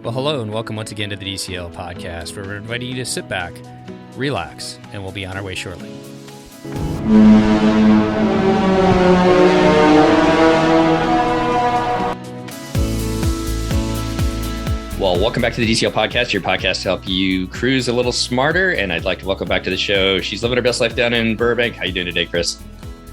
Well, hello and welcome once again to the DCL podcast, where we're inviting you to sit back, relax, and we'll be on our way shortly. Well, welcome back to the DCL podcast, your podcast to help you cruise a little smarter. And I'd like to welcome back to the show. She's living her best life down in Burbank. How you doing today, Chris?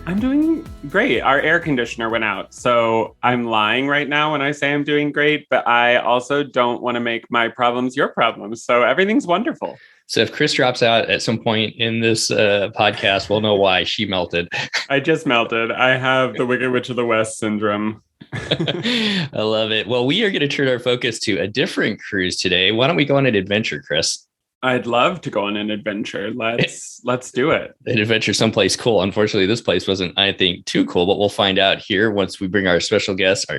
I'm doing great. Our air conditioner went out, so I'm lying right now when I say I'm doing great, but I also don't want to make my problems your problems. So everything's wonderful. So if Chris drops out at some point in this podcast, we'll know why. She melted. I just melted. I have the Wicked Witch of the West syndrome. I love it. Well, we are going to turn our focus to a different cruise today. Why don't we go on an adventure, Chris? I'd love to go on an adventure. Let's do it. An adventure someplace cool. Unfortunately, this place wasn't, I think, too cool, but we'll find out here once we bring our special guest,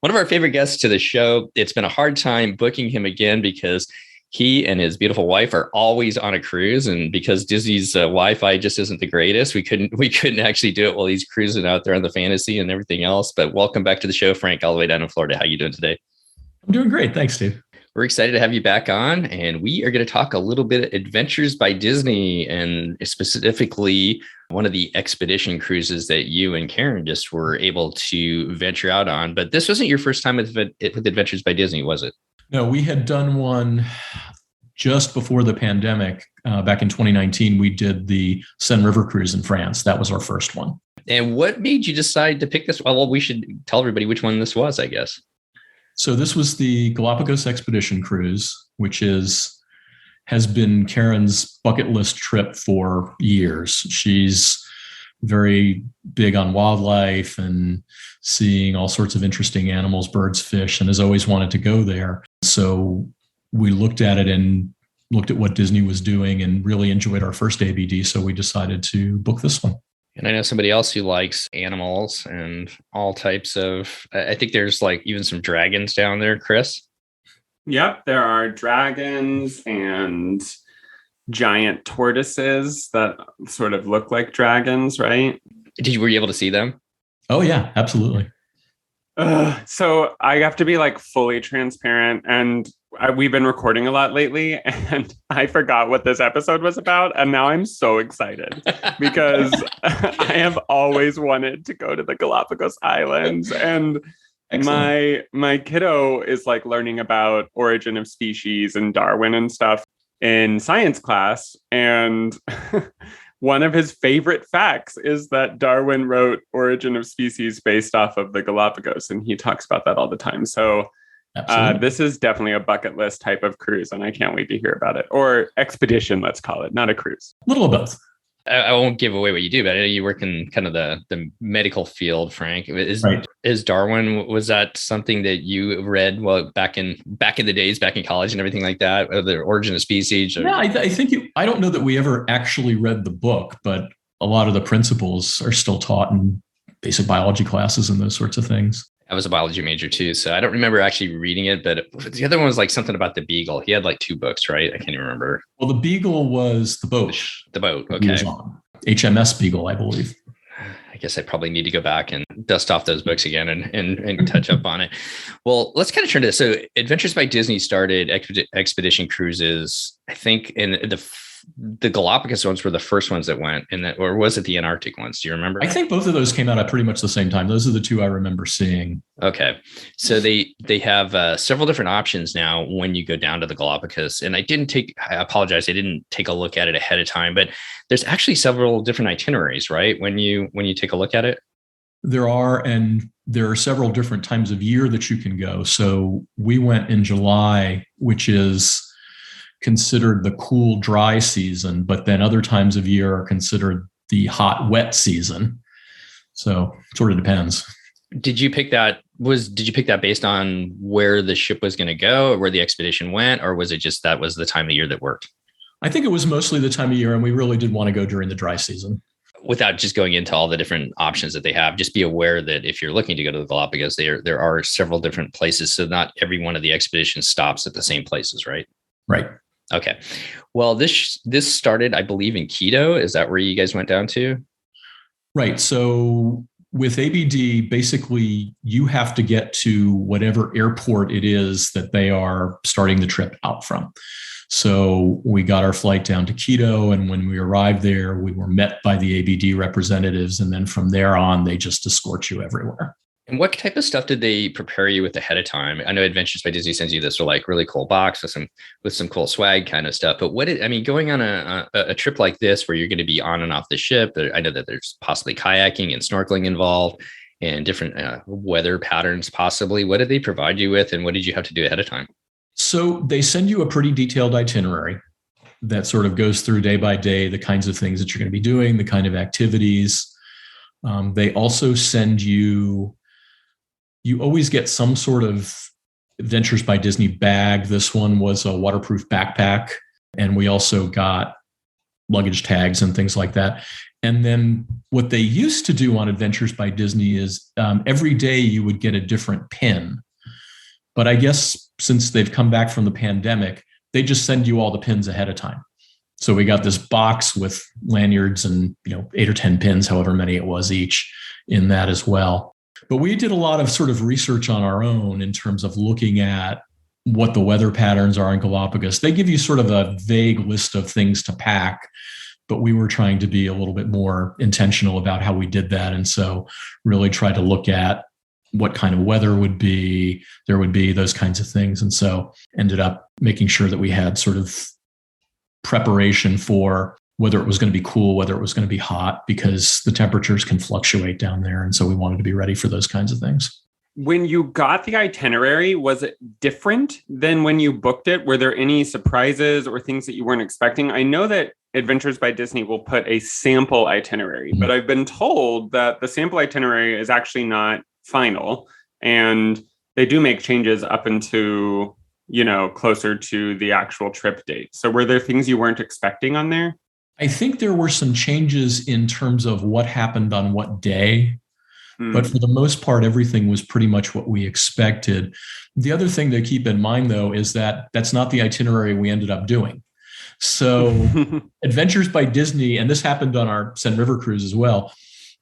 one of our favorite guests to the show. It's been a hard time booking him again because he and his beautiful wife are always on a cruise, and because Disney's Wi-Fi just isn't the greatest, we couldn't actually do it while he's cruising out there on the Fantasy and everything else. But welcome back to the show, Frank, all the way down in Florida. How you doing today? I'm doing great. Thanks, Steve. We're excited to have you back on, and we are going to talk a little bit Adventures by Disney, and specifically one of the expedition cruises that you and Karen just were able to venture out on. But this wasn't your first time with Adventures by Disney, was it? No, we had done one just before the pandemic. Back in 2019, we did the Seine River cruise in France. That was our first one. And what made you decide to pick this? Well, we should tell everybody which one this was, I guess. So this was the Galapagos Expedition Cruise, which has been Karen's bucket list trip for years. She's very big on wildlife and seeing all sorts of interesting animals, birds, fish, and has always wanted to go there. So we looked at it and looked at what Disney was doing and really enjoyed our first ABD. So we decided to book this one. And I know somebody else who likes animals and all types of, I think there's like even some dragons down there, Chris. Yep, there are dragons and giant tortoises that sort of look like dragons, right? Were you able to see them? Oh, yeah, absolutely. So I have to be like fully transparent, and we've been recording a lot lately, and I forgot what this episode was about, and now I'm so excited because I have always wanted to go to the Galapagos Islands, and my kiddo is like learning about origin of species and Darwin and stuff in science class, and one of his favorite facts is that Darwin wrote Origin of Species based off of the Galapagos, and he talks about that all the time. So this is definitely a bucket list type of cruise, and I can't wait to hear about it. Or expedition, let's call it, not a cruise. A little of both. I won't give away what you do, but I know you work in kind of the medical field, Frank. Is Darwin, was that something that you read back in the days, back in college and everything like that, or the origin of species? Or... Yeah, I think I don't know that we ever actually read the book, but a lot of the principles are still taught in basic biology classes and those sorts of things. I was a biology major too, so I don't remember actually reading it, but the other one was like something about the beagle. He had like 2 books, right? I can't even remember. Well, the beagle was the boat. The boat, okay. HMS Beagle, I believe. I guess I probably need to go back and dust off those books again and touch up on it. Well, let's kind of turn to this. So Adventures by Disney started expedition cruises, I think, in the Galapagos ones were the first ones that went, or was it the Antarctic ones? Do you remember? I think both of those came out at pretty much the same time. Those are the 2 I remember seeing. Okay. So they have several different options now when you go down to the Galapagos. And I apologize, I didn't take a look at it ahead of time, but there's actually several different itineraries, right? When you take a look at it? There are, and there are several different times of year that you can go. So we went in July, which is considered the cool, dry season, but then other times of year are considered the hot, wet season. So it sort of depends. Did you pick that based on where the ship was going to go or where the expedition went? Or was it just that was the time of year that worked? I think it was mostly the time of year, and we really did want to go during the dry season. Without just going into all the different options that they have, just be aware that if you're looking to go to the Galapagos, there are several different places. So not every one of the expeditions stops at the same places, right? Right. Okay. Well, this started, I believe, in Quito. Is that where you guys went down to? Right. So with ABD, basically you have to get to whatever airport it is that they are starting the trip out from. So we got our flight down to Quito, and when we arrived there, we were met by the ABD representatives, and then from there on, they just escort you everywhere. And what type of stuff did they prepare you with ahead of time? I know Adventures by Disney sends you this like really cool box with some cool swag kind of stuff. But going on a trip like this where you're going to be on and off the ship, I know that there's possibly kayaking and snorkeling involved and different weather patterns possibly. What did they provide you with, and what did you have to do ahead of time? So they send you a pretty detailed itinerary that sort of goes through day by day the kinds of things that you're going to be doing, the kind of activities. They also send you always get some sort of Adventures by Disney bag. This one was a waterproof backpack. And we also got luggage tags and things like that. And then what they used to do on Adventures by Disney is every day you would get a different pin. But I guess since they've come back from the pandemic, they just send you all the pins ahead of time. So we got this box with lanyards and 8 or 10 pins, however many it was each in that as well. But we did a lot of sort of research on our own in terms of looking at what the weather patterns are in Galapagos. They give you sort of a vague list of things to pack, but we were trying to be a little bit more intentional about how we did that. And so really tried to look at what kind of weather there would be those kinds of things. And so ended up making sure that we had sort of preparation for whether it was going to be cool, whether it was going to be hot, because the temperatures can fluctuate down there. And so we wanted to be ready for those kinds of things. When you got the itinerary, was it different than when you booked it? Were there any surprises or things that you weren't expecting? I know that Adventures by Disney will put a sample itinerary, but I've been told that the sample itinerary is actually not final. And they do make changes up into, closer to the actual trip date. So were there things you weren't expecting on there? I think there were some changes in terms of what happened on what day, but for the most part, everything was pretty much what we expected. The other thing to keep in mind, though, is that that's not the itinerary we ended up doing. So Adventures by Disney, and this happened on our Seine River cruise as well,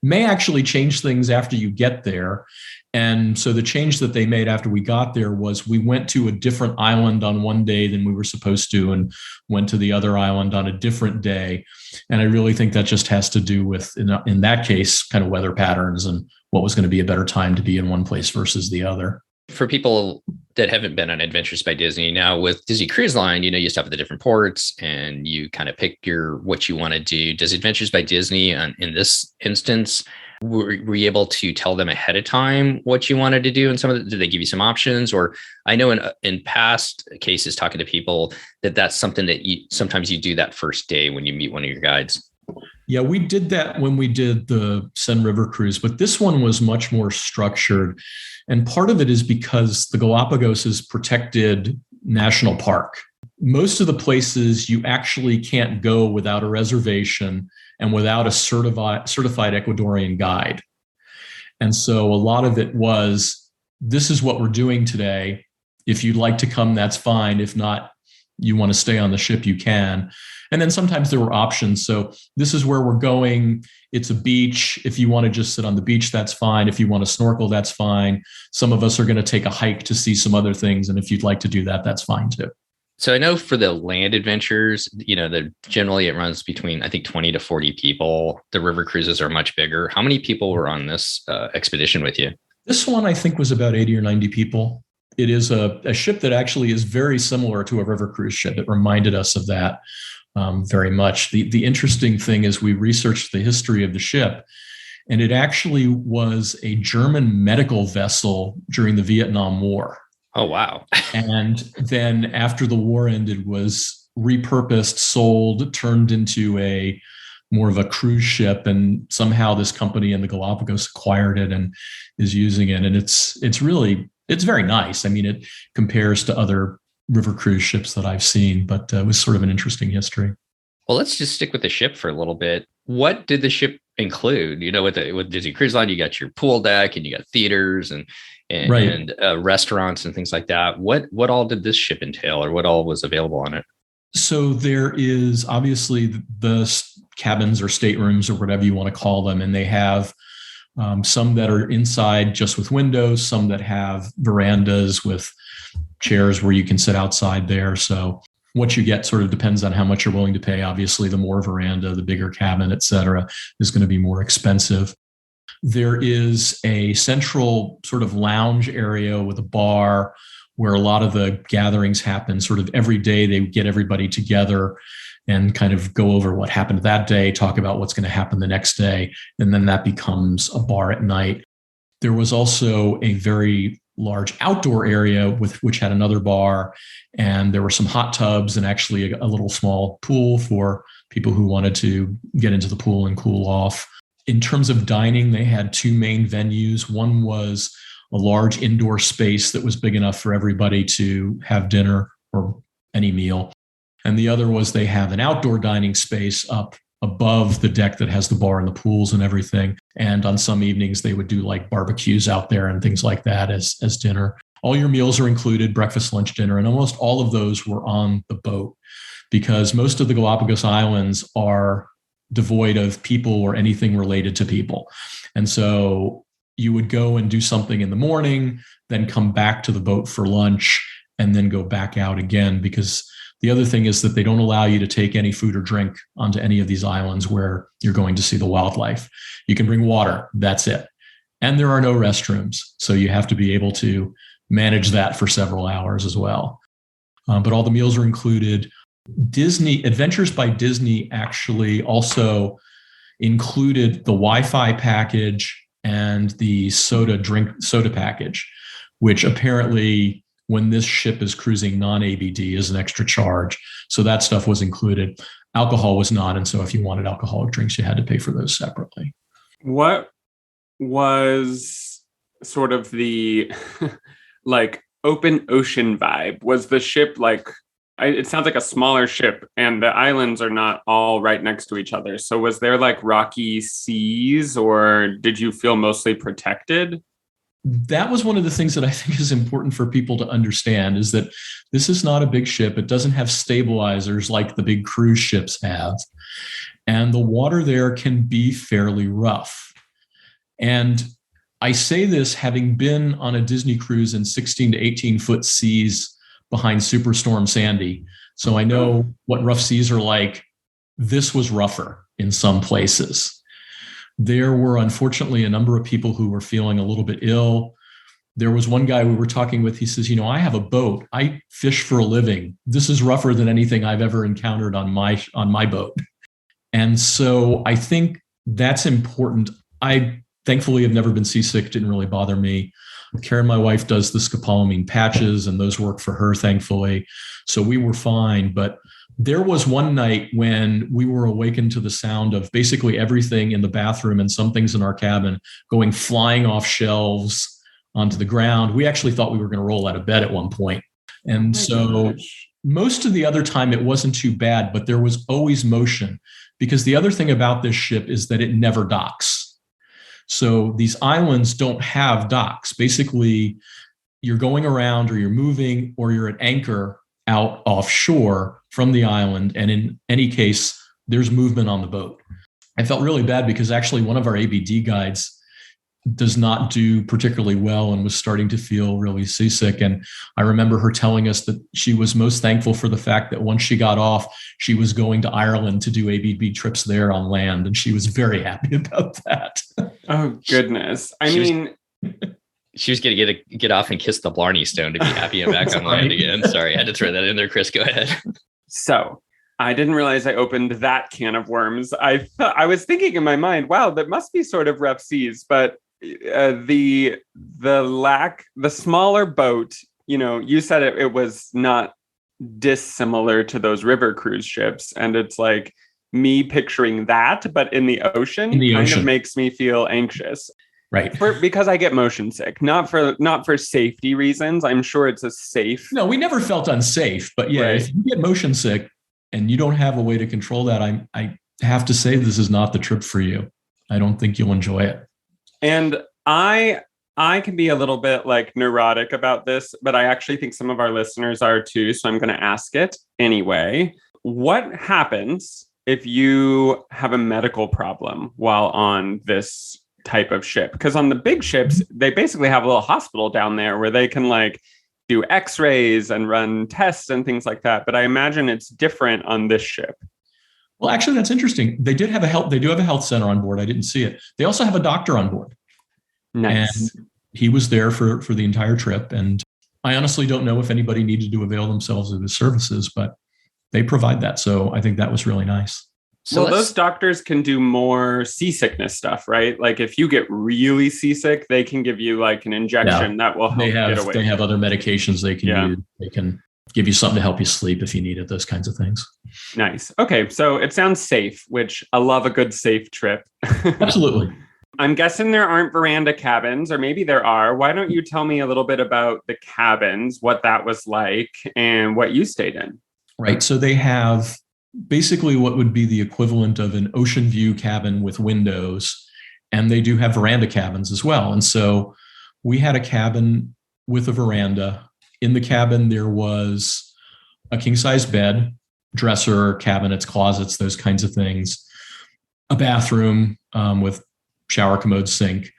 may actually change things after you get there. And so the change that they made after we got there was we went to a different island on one day than we were supposed to and went to the other island on a different day. And I really think that just has to do with, in that case, kind of weather patterns and what was going to be a better time to be in one place versus the other. For people that haven't been on Adventures by Disney, now with Disney Cruise Line, you stop at the different ports and you kind of pick what you want to do. Does Adventures by Disney, in this instance, were you able to tell them ahead of time what you wanted to do? And did they give you some options? Or I know in past cases, talking to people, that's something that sometimes you do that first day when you meet one of your guides. Yeah, we did that when we did the Seine River cruise, but this one was much more structured. And part of it is because the Galapagos is protected national park. Most of the places you actually can't go without a reservation and without a certified Ecuadorian guide. And so a lot of it was, this is what we're doing today. If you'd like to come, that's fine. If not, you want to stay on the ship, you can. And then sometimes there were options. So this is where we're going. It's a beach. If you want to just sit on the beach, that's fine. If you want to snorkel, that's fine. Some of us are going to take a hike to see some other things. And if you'd like to do that, that's fine too. So I know for the land adventures, generally it runs between, I think, 20 to 40 people. The river cruises are much bigger. How many people were on this expedition with you? This one, I think, was about 80 or 90 people. It is a ship that actually is very similar to a river cruise ship. It reminded us of that very much. The interesting thing is we researched the history of the ship, and it actually was a German medical vessel during the Vietnam War. Oh, wow. And then after the war ended, was repurposed, sold, turned into more of a cruise ship. And somehow this company in the Galapagos acquired it and is using it. And it's very nice. I mean, it compares to other river cruise ships that I've seen, but it was sort of an interesting history. Well, let's just stick with the ship for a little bit. What did the ship include? With Disney Cruise Line, you got your pool deck and you got theaters and restaurants and things like that. What all did this ship entail, or what all was available on it? So there is obviously the cabins or staterooms or whatever you want to call them, and they have some that are inside just with windows, some that have verandas with chairs where you can sit outside there. So what you get sort of depends on how much you're willing to pay. Obviously, the more veranda, the bigger cabin, et cetera, is going to be more expensive. There is a central sort of lounge area with a bar where a lot of the gatherings happen. Sort of every day they get everybody together and kind of go over what happened that day, talk about what's going to happen the next day, and then that becomes a bar at night. There was also a very large outdoor area which had another bar, and there were some hot tubs and actually a little small pool for people who wanted to get into the pool and cool off. In terms of dining, they had two main venues. One was a large indoor space that was big enough for everybody to have dinner or any meal. And the other was they have an outdoor dining space up above the deck that has the bar and the pools and everything. And on some evenings, they would do like barbecues out there and things like that as dinner. All your meals are included, breakfast, lunch, dinner, and almost all of those were on the boat because most of the Galapagos Islands are devoid of people or anything related to people. And so you would go and do something in the morning, then come back to the boat for lunch, and then go back out again. Because the other thing is that they don't allow you to take any food or drink onto any of these islands where you're going to see the wildlife. You can bring water, that's it. And there are no restrooms. So you have to be able to manage that for several hours as well. But all the meals are included. Disney, Adventures by Disney actually also included the Wi-Fi package and the soda package, which apparently when this ship is cruising non-ABD is an extra charge. So that stuff was included. Alcohol was not. And so if you wanted alcoholic drinks, you had to pay for those separately. What was sort of the like open ocean vibe? Was the ship like, it sounds like a smaller ship and the islands are not all right next to each other. So was there like rocky seas or did you feel mostly protected? That was one of the things that I think is important for people to understand is that this is not a big ship. It doesn't have stabilizers like the big cruise ships have. And the water there can be fairly rough. And I say this having been on a Disney cruise in 16 to 18 foot seas behind Superstorm Sandy. So I know what rough seas are like. This was rougher in some places. There were unfortunately a number of people who were feeling a little bit ill. There was one guy we were talking with. He says, I have a boat. I fish for a living. This is rougher than anything I've ever encountered on my boat. And so I think that's important. I thankfully have never been seasick. It didn't really bother me. Karen, my wife, does the scopolamine patches, and those work for her, thankfully. So we were fine. But there was one night when we were awakened to the sound of basically everything in the bathroom and some things in our cabin going flying off shelves onto the ground. We actually thought we were going to roll out of bed at one point. And most of the other time it wasn't too bad, but there was always motion because the other thing about this ship is that it never docks. So these islands don't have docks. Basically, you're going around or you're moving or you're at anchor out offshore from the island. And in any case, there's movement on the boat. I felt really bad because actually one of our ABD guides does not do particularly well and was starting to feel really seasick. And I remember her telling us that she was most thankful for the fact that once she got off, she was going to Ireland to do ABB trips there on land. And she was very happy about that. Oh, goodness. She was going to get off and kiss the Blarney Stone to be happy and back on land again. Sorry, I had to throw that in there. Chris, go ahead. So I didn't realize I opened that can of worms. I was thinking in my mind, wow, that must be sort of rough seas, but the smaller boat, you said it was not dissimilar to those river cruise ships, and it's like me picturing that, but in the ocean kind of makes me feel anxious, right? Because I get motion sick, not for safety reasons. I'm sure it's a safe. No, we never felt unsafe, but yeah, right. If you get motion sick and you don't have a way to control that, I have to say this is not the trip for you. I don't think you'll enjoy it. And I can be a little bit like neurotic about this, but I actually think some of our listeners are too. So I'm going to ask it anyway. What happens if you have a medical problem while on this type of ship? Because on the big ships, they basically have a little hospital down there where they can like do x-rays and run tests and things like that. But I imagine it's different on this ship. Well, actually, that's interesting. They do have a health center on board. I didn't see it. They also have a doctor on board. Nice. And he was there for the entire trip. And I honestly don't know if anybody needed to avail themselves of his services, but they provide that. So I think that was really nice. So well, those doctors can do more seasickness stuff, right? Like if you get really seasick, they can give you like an injection that will help get away. They have other medications they can use. They can give you something to help you sleep if you need it, those kinds of things. Nice. Okay. So it sounds safe, which I love a good safe trip. Absolutely. I'm guessing there aren't veranda cabins, or maybe there are. Why don't you tell me a little bit about the cabins, what that was like, and what you stayed in? Right. So they have basically what would be the equivalent of an ocean view cabin with windows. And they do have veranda cabins as well. And so we had a cabin with a veranda. In the cabin, there was a king-size bed, dresser, cabinets, closets, those kinds of things, a bathroom with shower, commode, sink.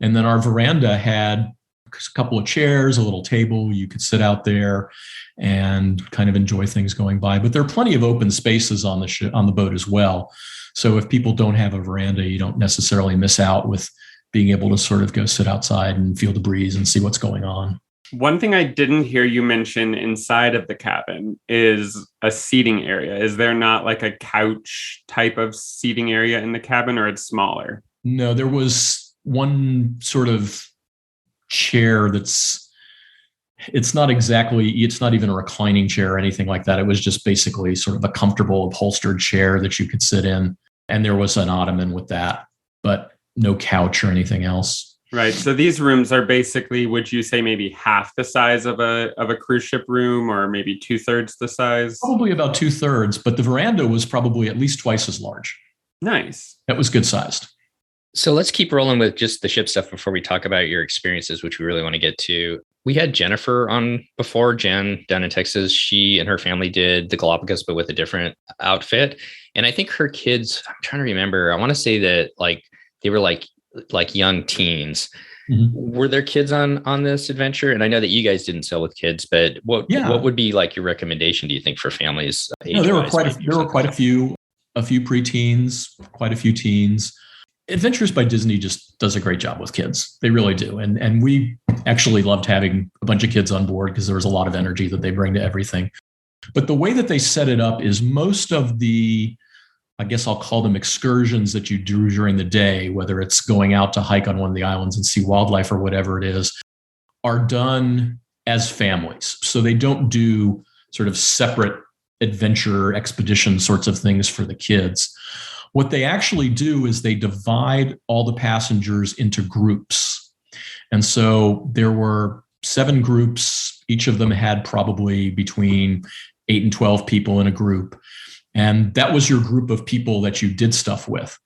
And then our veranda had a couple of chairs, a little table. You could sit out there and kind of enjoy things going by. But there are plenty of open spaces on the boat as well. So if people don't have a veranda, you don't necessarily miss out with being able to sort of go sit outside and feel the breeze and see what's going on. One thing I didn't hear you mention inside of the cabin is a seating area. Is there not like a couch type of seating area in the cabin, or it's smaller? No, there was one sort of chair it's not even a reclining chair or anything like that. It was just basically sort of a comfortable upholstered chair that you could sit in. And there was an ottoman with that, but no couch or anything else. Right. So these rooms are basically, would you say maybe half the size of a cruise ship room, or maybe 2/3 the size? Probably about 2/3, but the veranda was probably at least twice as large. Nice. That was good sized. So let's keep rolling with just the ship stuff before we talk about your experiences, which we really want to get to. We had Jennifer on before, Jen down in Texas. She and her family did the Galapagos, but with a different outfit. And I think her kids, I'm trying to remember, I want to say that like they were like young teens. Mm-hmm. Were there kids on this adventure? And I know that you guys didn't sail with kids, but what would be like your recommendation, do you think, for families? No, there were quite a few preteens, quite a few teens. Adventures by Disney just does a great job with kids. They really do. And we actually loved having a bunch of kids on board because there was a lot of energy that they bring to everything. But the way that they set it up is most of the, I guess I'll call them excursions that you do during the day, whether it's going out to hike on one of the islands and see wildlife or whatever it is, are done as families. So they don't do sort of separate adventure expedition sorts of things for the kids. What they actually do is they divide all the passengers into groups. And so there were 7 groups. Each of them had probably between 8 and 12 people in a group. And that was your group of people that you did stuff with.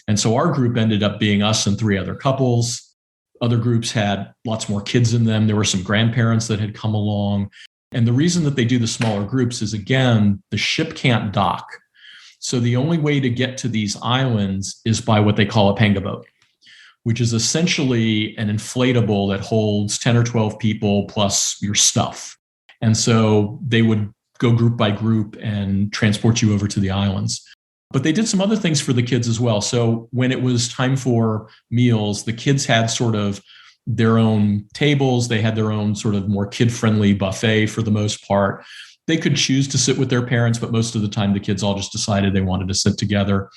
And so our group ended up being us and 3 other couples. Other groups had lots more kids in them. There were some grandparents that had come along. And the reason that they do the smaller groups is, again, the ship can't dock. So the only way to get to these islands is by what they call a panga boat, which is essentially an inflatable that holds 10 or 12 people plus your stuff. And so they would go group by group and transport you over to the islands. But they did some other things for the kids as well. So when it was time for meals, the kids had sort of their own tables. They had their own sort of more kid-friendly buffet for the most part. They could choose to sit with their parents, but most of the time the kids all just decided they wanted to sit together.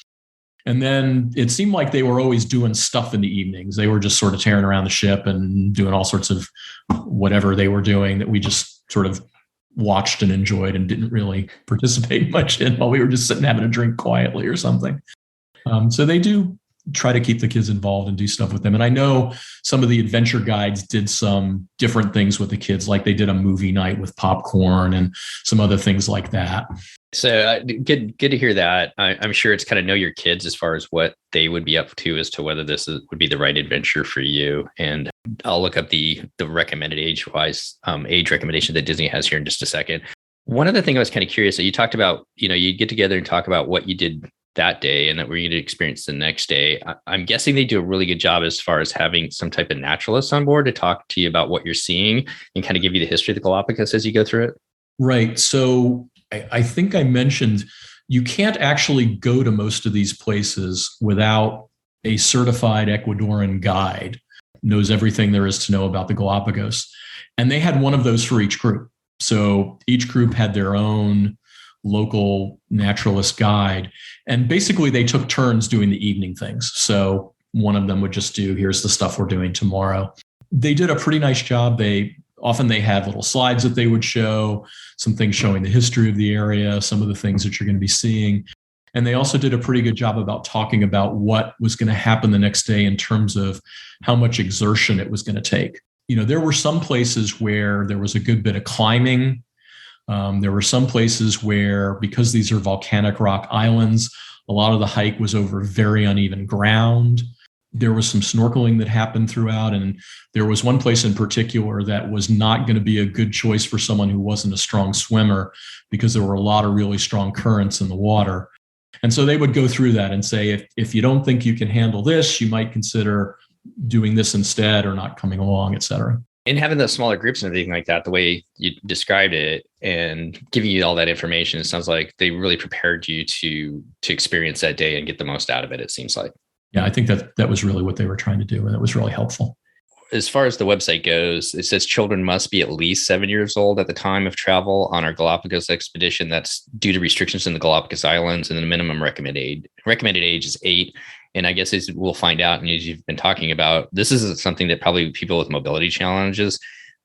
And then it seemed like they were always doing stuff in the evenings. They were just sort of tearing around the ship and doing all sorts of whatever they were doing that we just sort of watched and enjoyed and didn't really participate much in while we were just sitting having a drink quietly or something. So they do try to keep the kids involved and do stuff with them. And I know some of the adventure guides did some different things with the kids, like they did a movie night with popcorn and some other things like that. So good to hear that. I'm sure it's kind of know your kids as far as what they would be up to as to whether would be the right adventure for you. And I'll look up the recommended age recommendation that Disney has here in just a second. One other thing I was kind of curious that you talked about, you get together and talk about what you did that day and that we're going to experience the next day. I'm guessing they do a really good job as far as having some type of naturalist on board to talk to you about what you're seeing and kind of give you the history of the Galapagos as you go through it. Right. So I think I mentioned you can't actually go to most of these places without a certified Ecuadorian guide, knows everything there is to know about the Galapagos. And they had one of those for each group. So each group had their own local naturalist guide. And basically they took turns doing the evening things. So one of them would just do, here's the stuff we're doing tomorrow. They did a pretty nice job. They had little slides that they would show, some things showing the history of the area, some of the things that you're going to be seeing. And they also did a pretty good job about talking about what was going to happen the next day in terms of how much exertion it was going to take. There were some places where there was a good bit of climbing. There were some places where, because these are volcanic rock islands, a lot of the hike was over very uneven ground. There was some snorkeling that happened throughout. And there was one place in particular that was not going to be a good choice for someone who wasn't a strong swimmer, because there were a lot of really strong currents in the water. And so they would go through that and say, if you don't think you can handle this, you might consider doing this instead or not coming along, et cetera. And having those smaller groups and everything like that, the way you described it and giving you all that information, it sounds like they really prepared you to experience that day and get the most out of it, it seems like. Yeah, I think that was really what they were trying to do, and it was really helpful. As far as the website goes, it says children must be at least 7 years old at the time of travel on our Galapagos expedition. That's due to restrictions in the Galapagos Islands, and the minimum recommended age is 8. And I guess as we'll find out, and as you've been talking about, this is something that probably people with mobility challenges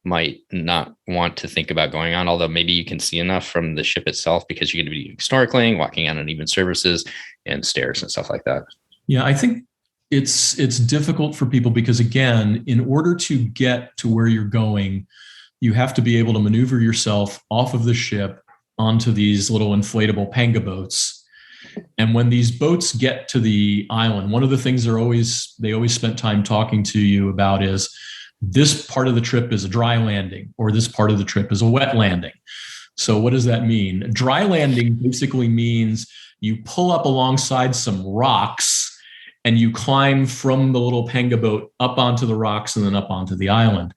might not want to think about going on, although maybe you can see enough from the ship itself because you're going to be snorkeling, walking on uneven surfaces and stairs and stuff like that. Yeah, I think it's difficult for people because, again, in order to get to where you're going, you have to be able to maneuver yourself off of the ship onto these little inflatable panga boats. And when these boats get to the island, one of the things they always spent time talking to you about is this part of the trip is a dry landing or this part of the trip is a wet landing. So what does that mean? Dry landing basically means you pull up alongside some rocks and you climb from the little panga boat up onto the rocks and then up onto the island.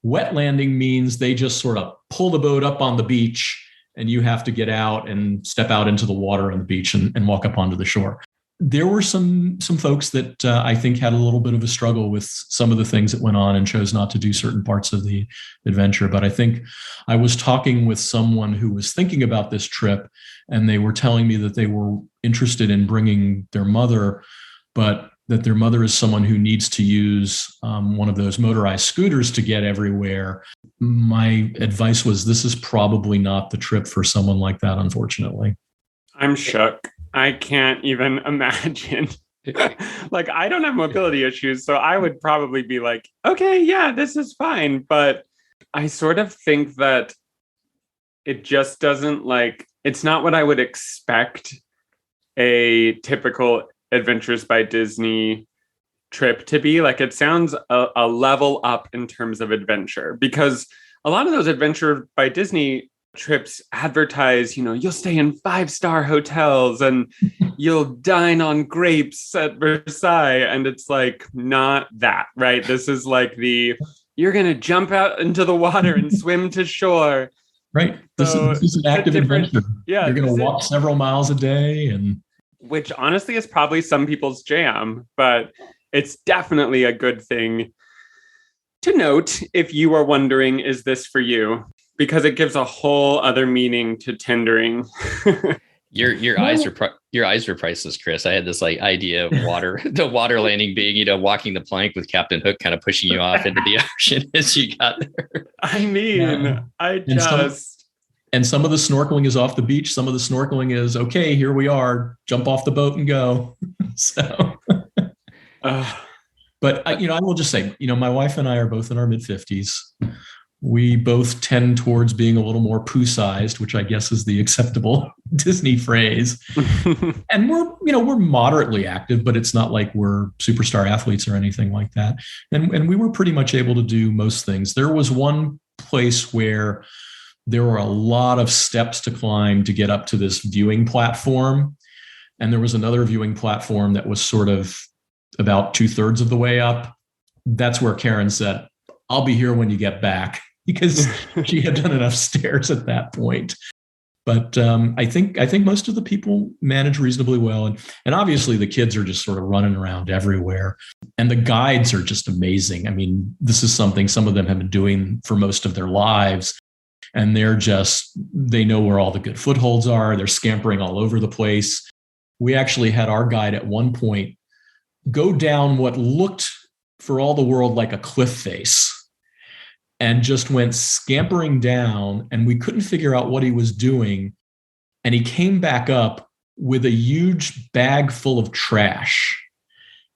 Wet landing means they just sort of pull the boat up on the beach and you have to get out and step out into the water on the beach and walk up onto the shore. There were some folks that I think had a little bit of a struggle with some of the things that went on and chose not to do certain parts of the adventure. But I think I was talking with someone who was thinking about this trip, and they were telling me that they were interested in bringing their mother, but that their mother is someone who needs to use one of those motorized scooters to get everywhere. My advice was, this is probably not the trip for someone like that, unfortunately. I'm shook. I can't even imagine. Like, I don't have mobility issues, so I would probably be like, okay, yeah, this is fine. But I sort of think that it just doesn't it's not what I would expect a typical Adventures by Disney trip to be. Like, it sounds a level up in terms of adventure, because a lot of those Adventure by Disney trips advertise, you'll stay in 5-star hotels and you'll dine on grapes at Versailles. And it's like, not that, right? This is like you're going to jump out into the water and swim to shore. Right. This is an active adventure. Yeah. You're going to walk several miles a day, which honestly is probably some people's jam, but it's definitely a good thing to note if you are wondering, is this for you? Because it gives a whole other meaning to tendering. Your eyes are priceless, Chris. I had this idea of the water landing being, walking the plank with Captain Hook kind of pushing you off into the ocean as you got there. I mean, And some of the snorkeling is off the beach. Some of the snorkeling is, okay, here we are, jump off the boat and go. So, but I will just say, my wife and I are both in our mid-50s. We both tend towards being a little more poo-sized, which I guess is the acceptable Disney phrase. And we're moderately active, but it's not like we're superstar athletes or anything like that. And we were pretty much able to do most things. There was one place where there were a lot of steps to climb to get up to this viewing platform. And there was another viewing platform that was sort of about 2/3 of the way up. That's where Karen said, I'll be here when you get back, because she had done enough stairs at that point. But I think most of the people manage reasonably well. And obviously the kids are just sort of running around everywhere. And the guides are just amazing. I mean, this is something some of them have been doing for most of their lives. And they know where all the good footholds are. They're scampering all over the place. We actually had our guide at one point go down what looked for all the world like a cliff face, and just went scampering down, and we couldn't figure out what he was doing. And he came back up with a huge bag full of trash.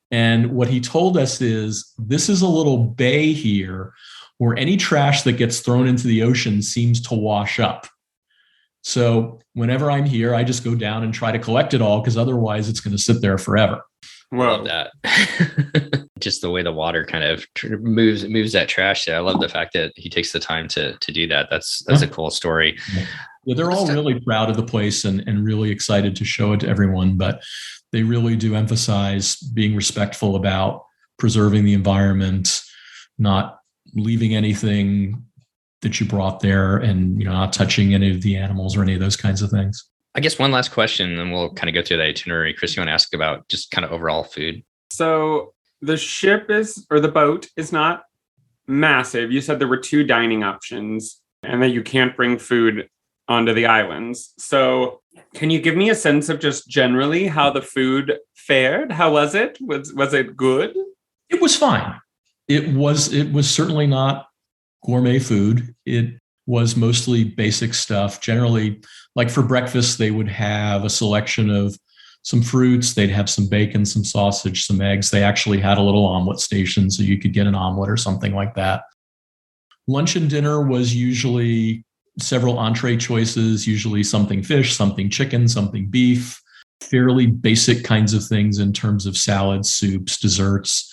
And what he told us is, this is a little bay here where any trash that gets thrown into the ocean seems to wash up. So whenever I'm here, I just go down and try to collect it all, because otherwise it's going to sit there forever. Whoa. Love that. Just the way the water kind of moves that trash there. I love the fact that he takes the time to do that. That's a cool story. Yeah, they're all really proud of the place and really excited to show it to everyone, but they really do emphasize being respectful about preserving the environment, not leaving anything that you brought there, and not touching any of the animals or any of those kinds of things. I guess one last question, and we'll kind of go through the itinerary. Chris, you want to ask about just kind of overall food? So the boat is not massive. You said there were 2 dining options and that you can't bring food onto the islands. So can you give me a sense of just generally how the food fared? How was it? Was it good? It was fine. It was certainly not gourmet food. It was mostly basic stuff. Generally, like for breakfast, they would have a selection of some fruits. They'd have some bacon, some sausage, some eggs. They actually had a little omelet station, so you could get an omelet or something like that. Lunch and dinner was usually several entree choices, usually something fish, something chicken, something beef, fairly basic kinds of things in terms of salads, soups, desserts.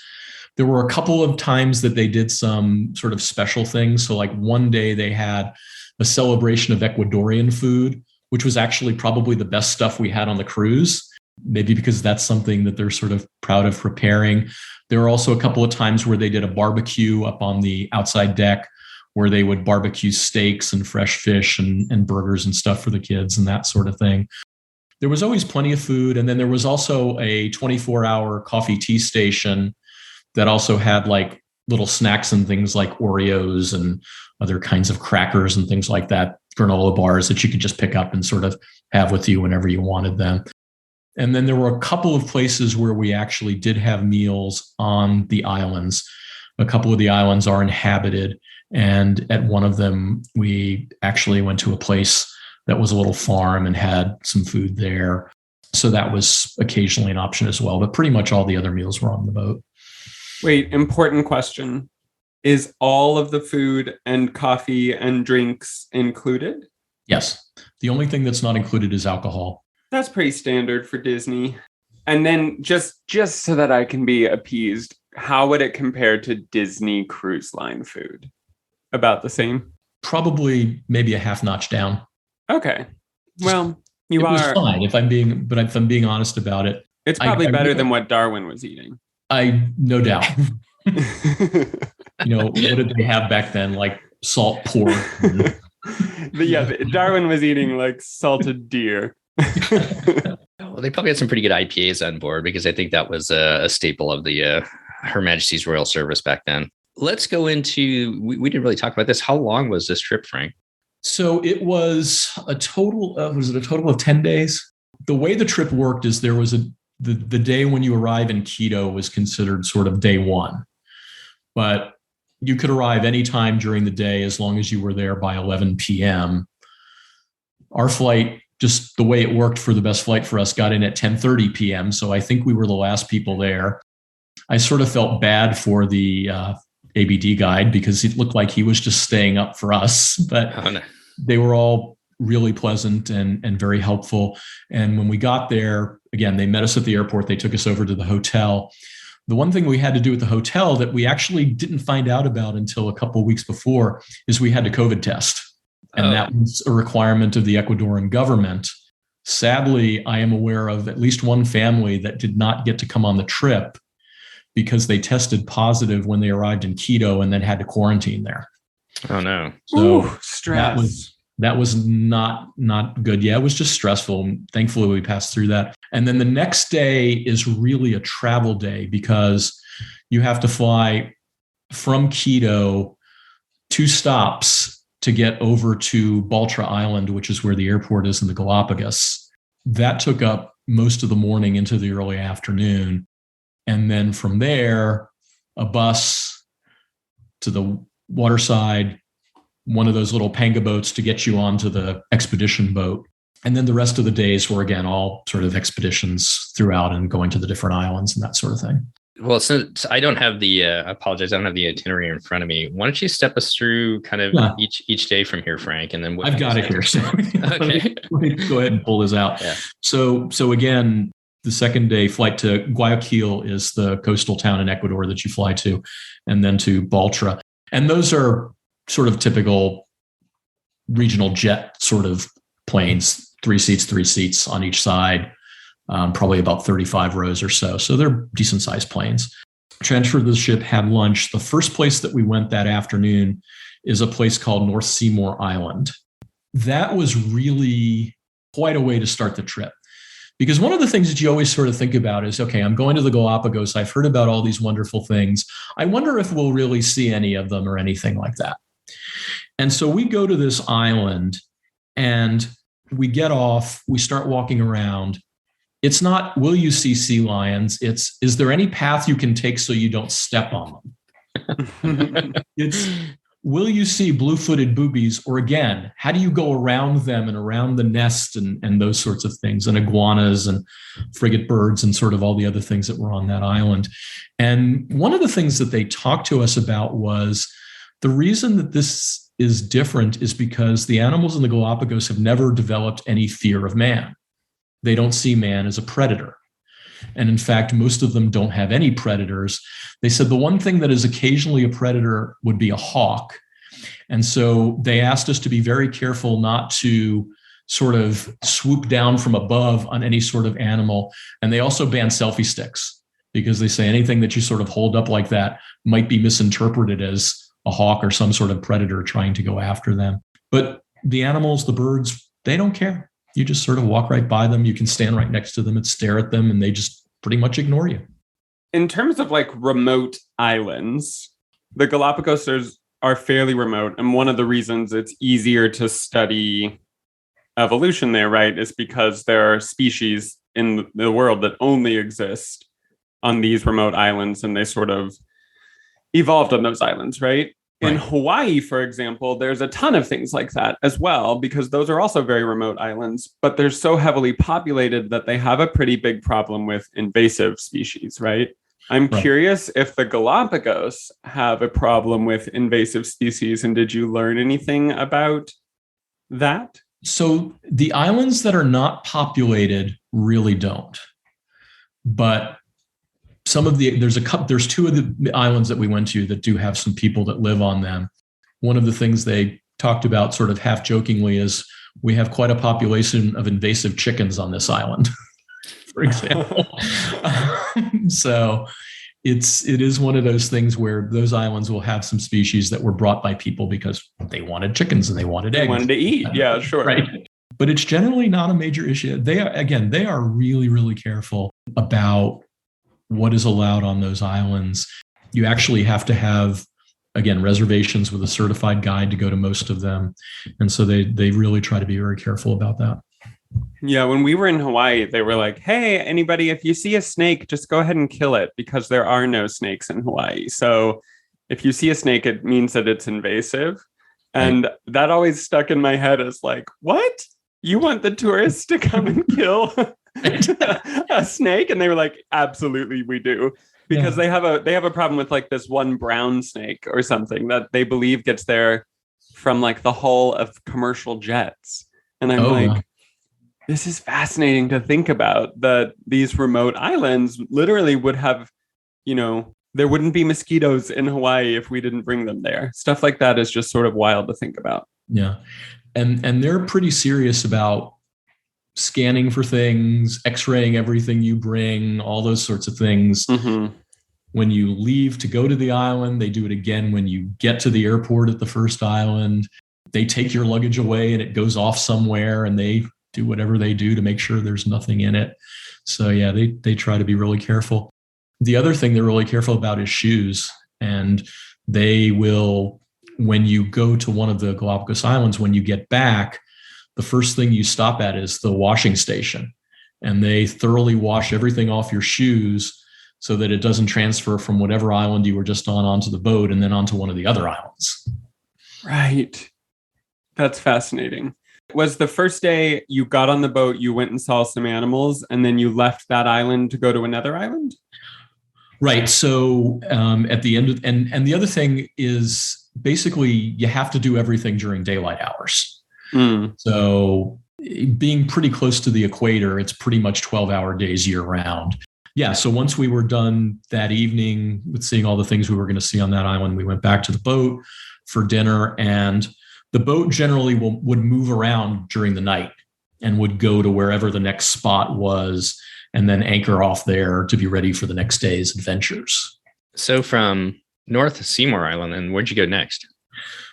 There were a couple of times that they did some sort of special things. So like one day they had a celebration of Ecuadorian food, which was actually probably the best stuff we had on the cruise, maybe because that's something that they're sort of proud of preparing. There were also a couple of times where they did a barbecue up on the outside deck, where they would barbecue steaks and fresh fish and burgers and stuff for the kids and that sort of thing. There was always plenty of food. And then there was also a 24-hour coffee tea station that also had like little snacks and things like Oreos and other kinds of crackers and things like that, granola bars that you could just pick up and sort of have with you whenever you wanted them. And then there were a couple of places where we actually did have meals on the islands. A couple of the islands are inhabited. And at one of them, we actually went to a place that was a little farm and had some food there. So that was occasionally an option as well. But pretty much all the other meals were on the boat. Wait, important question. Is all of the food and coffee and drinks included? Yes. The only thing that's not included is alcohol. That's pretty standard for Disney. And then just so that I can be appeased, how would it compare to Disney Cruise Line food? About the same? Probably maybe a half notch down. Okay. Well, it was fine if I'm being honest about it. It's probably better than what Darwin was eating. No doubt. What did they have back then? Like salt pork. Darwin was eating like salted deer. Well, they probably had some pretty good IPAs on board, because I think that was a staple of the Her Majesty's Royal Service back then. Let's go into, we didn't really talk about this. How long was this trip, Frank? So it was a total of 10 days? The way the trip worked is there was the day when you arrive in Quito was considered sort of day one, but you could arrive anytime during the day as long as you were there by 11 p.m. Our flight, just the way it worked for the best flight for us, got in at 10:30 p.m. So I think we were the last people there. I sort of felt bad for the ABD guide, because it looked like he was just staying up for us, but They were all really pleasant and very helpful. And when we got there, again, they met us at the airport. They took us over to the hotel. The one thing we had to do at the hotel that we actually didn't find out about until a couple of weeks before is we had to COVID test. And that was a requirement of the Ecuadorian government. Sadly, I am aware of at least one family that did not get to come on the trip because they tested positive when they arrived in Quito and then had to quarantine there. Oh no. So stress. that was not good. Yeah, it was just stressful. Thankfully, we passed through that. And then the next day is really a travel day because you have to fly from Quito 2 stops to get over to Baltra Island, which is where the airport is in the Galapagos. That took up most of the morning into the early afternoon. And then from there, a bus to the waterside, one of those little panga boats to get you onto the expedition boat. And then the rest of the days were, again, all sort of expeditions throughout and going to the different islands and that sort of thing. Well, since I don't have I apologize, I don't have the itinerary in front of me. Why don't you step us through kind of each day from here, Frank? And then I've got it here. So okay. let me go ahead and pull this out. Yeah. So again, the second day flight to Guayaquil is the coastal town in Ecuador that you fly to, and then to Baltra. And those are sort of typical regional jet sort of planes, 3 seats on each side. Probably about 35 rows or so. So they're decent sized planes. Transferred the ship, had lunch. The first place that we went that afternoon is a place called North Seymour Island. That was really quite a way to start the trip. Because one of the things that you always sort of think about is, okay, I'm going to the Galapagos. I've heard about all these wonderful things. I wonder if we'll really see any of them or anything like that. And so we go to this island and we get off, we start walking around. It's not, will you see sea lions? It's, is there any path you can take so you don't step on them? It's, will you see blue-footed boobies? Or again, how do you go around them and around the nest and those sorts of things, and iguanas and frigate birds and sort of all the other things that were on that island. And one of the things that they talked to us about was the reason that this is different is because the animals in the Galapagos have never developed any fear of man. They don't see man as a predator. And in fact, most of them don't have any predators. They said the one thing that is occasionally a predator would be a hawk. And so they asked us to be very careful not to sort of swoop down from above on any sort of animal. And they also ban selfie sticks because they say anything that you sort of hold up like that might be misinterpreted as a hawk or some sort of predator trying to go after them. But the animals, the birds, they don't care. You just sort of walk right by them. You can stand right next to them and stare at them, and they just pretty much ignore you. In terms of like remote islands, the Galapagos are fairly remote. And one of the reasons it's easier to study evolution there, right, is because there are species in the world that only exist on these remote islands, and they sort of evolved on those islands, right? In Hawaii, for example, there's a ton of things like that as well, because those are also very remote islands, but they're so heavily populated that they have a pretty big problem with invasive species, right? I'm curious if the Galapagos have a problem with invasive species, and did you learn anything about that? So the islands that are not populated really don't, but there's 2 of the islands that we went to that do have some people that live on them. One of the things they talked about sort of half jokingly is we have quite a population of invasive chickens on this island, for example. So it is one of those things where those islands will have some species that were brought by people because they wanted chickens and they wanted eggs. They wanted to eat. Yeah, sure. Right. But it's generally not a major issue. They are really, really careful about what is allowed on those islands. You actually have to have, again, reservations with a certified guide to go to most of them. And so they really try to be very careful about that. Yeah, when we were in Hawaii, they were like, hey, anybody, if you see a snake, just go ahead and kill it, because there are no snakes in Hawaii. So if you see a snake, it means that it's invasive. And that always stuck in my head as like, what? You want the tourists to come and kill a snake? And they were like, absolutely, we do. Because they have a problem with like this one brown snake or something that they believe gets there from like the hull of commercial jets. And I'm this is fascinating to think about, that these remote islands literally would have, there wouldn't be mosquitoes in Hawaii if we didn't bring them there. Stuff like that is just sort of wild to think about. Yeah. And they're pretty serious about scanning for things, x-raying everything you bring, all those sorts of things. Mm-hmm. When you leave to go to the island, they do it again when you get to the airport at the first island. They take your luggage away and it goes off somewhere, and they do whatever they do to make sure there's nothing in it. So yeah, they try to be really careful. The other thing they're really careful about is shoes. And they will, when you go to one of the Galapagos Islands, when you get back, the first thing you stop at is the washing station. And they thoroughly wash everything off your shoes so that it doesn't transfer from whatever island you were just on onto the boat and then onto one of the other islands. Right. That's fascinating. Was the first day you got on the boat, you went and saw some animals, and then you left that island to go to another island? Right. So at the end of, and the other thing is basically you have to do everything during daylight hours. So being pretty close to the equator, it's pretty much 12-hour days year round. Yeah. So once we were done that evening with seeing all the things we were going to see on that island, we went back to the boat for dinner, and the boat generally would move around during the night and would go to wherever the next spot was and then anchor off there to be ready for the next day's adventures. So from North Seymour Island, and where'd you go next?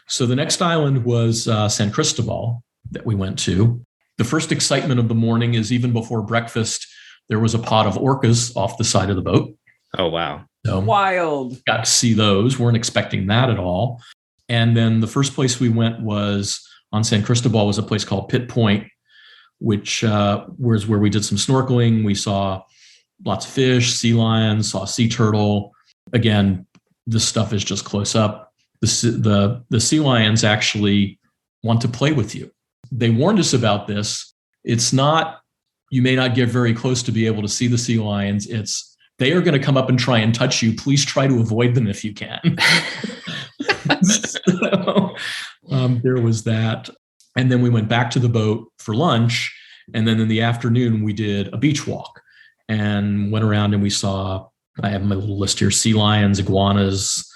So the next island was San Cristobal that we went to. The first excitement of the morning is even before breakfast, there was a pod of orcas off the side of the boat. Oh, wow. So wild. Got to see those. Weren't expecting that at all. And then the first place we went was on San Cristobal was a place called Pitt Point, which was where we did some snorkeling. We saw lots of fish, sea lions, saw sea turtle. Again, this stuff is just close up. The sea lions actually want to play with you. They warned us about this. It's not, you may not get very close to be able to see the sea lions. It's, they are going to come up and try and touch you. Please try to avoid them if you can. So, there was that. And then we went back to the boat for lunch. And then in the afternoon, we did a beach walk and went around and we saw, I have my little list here, sea lions, iguanas,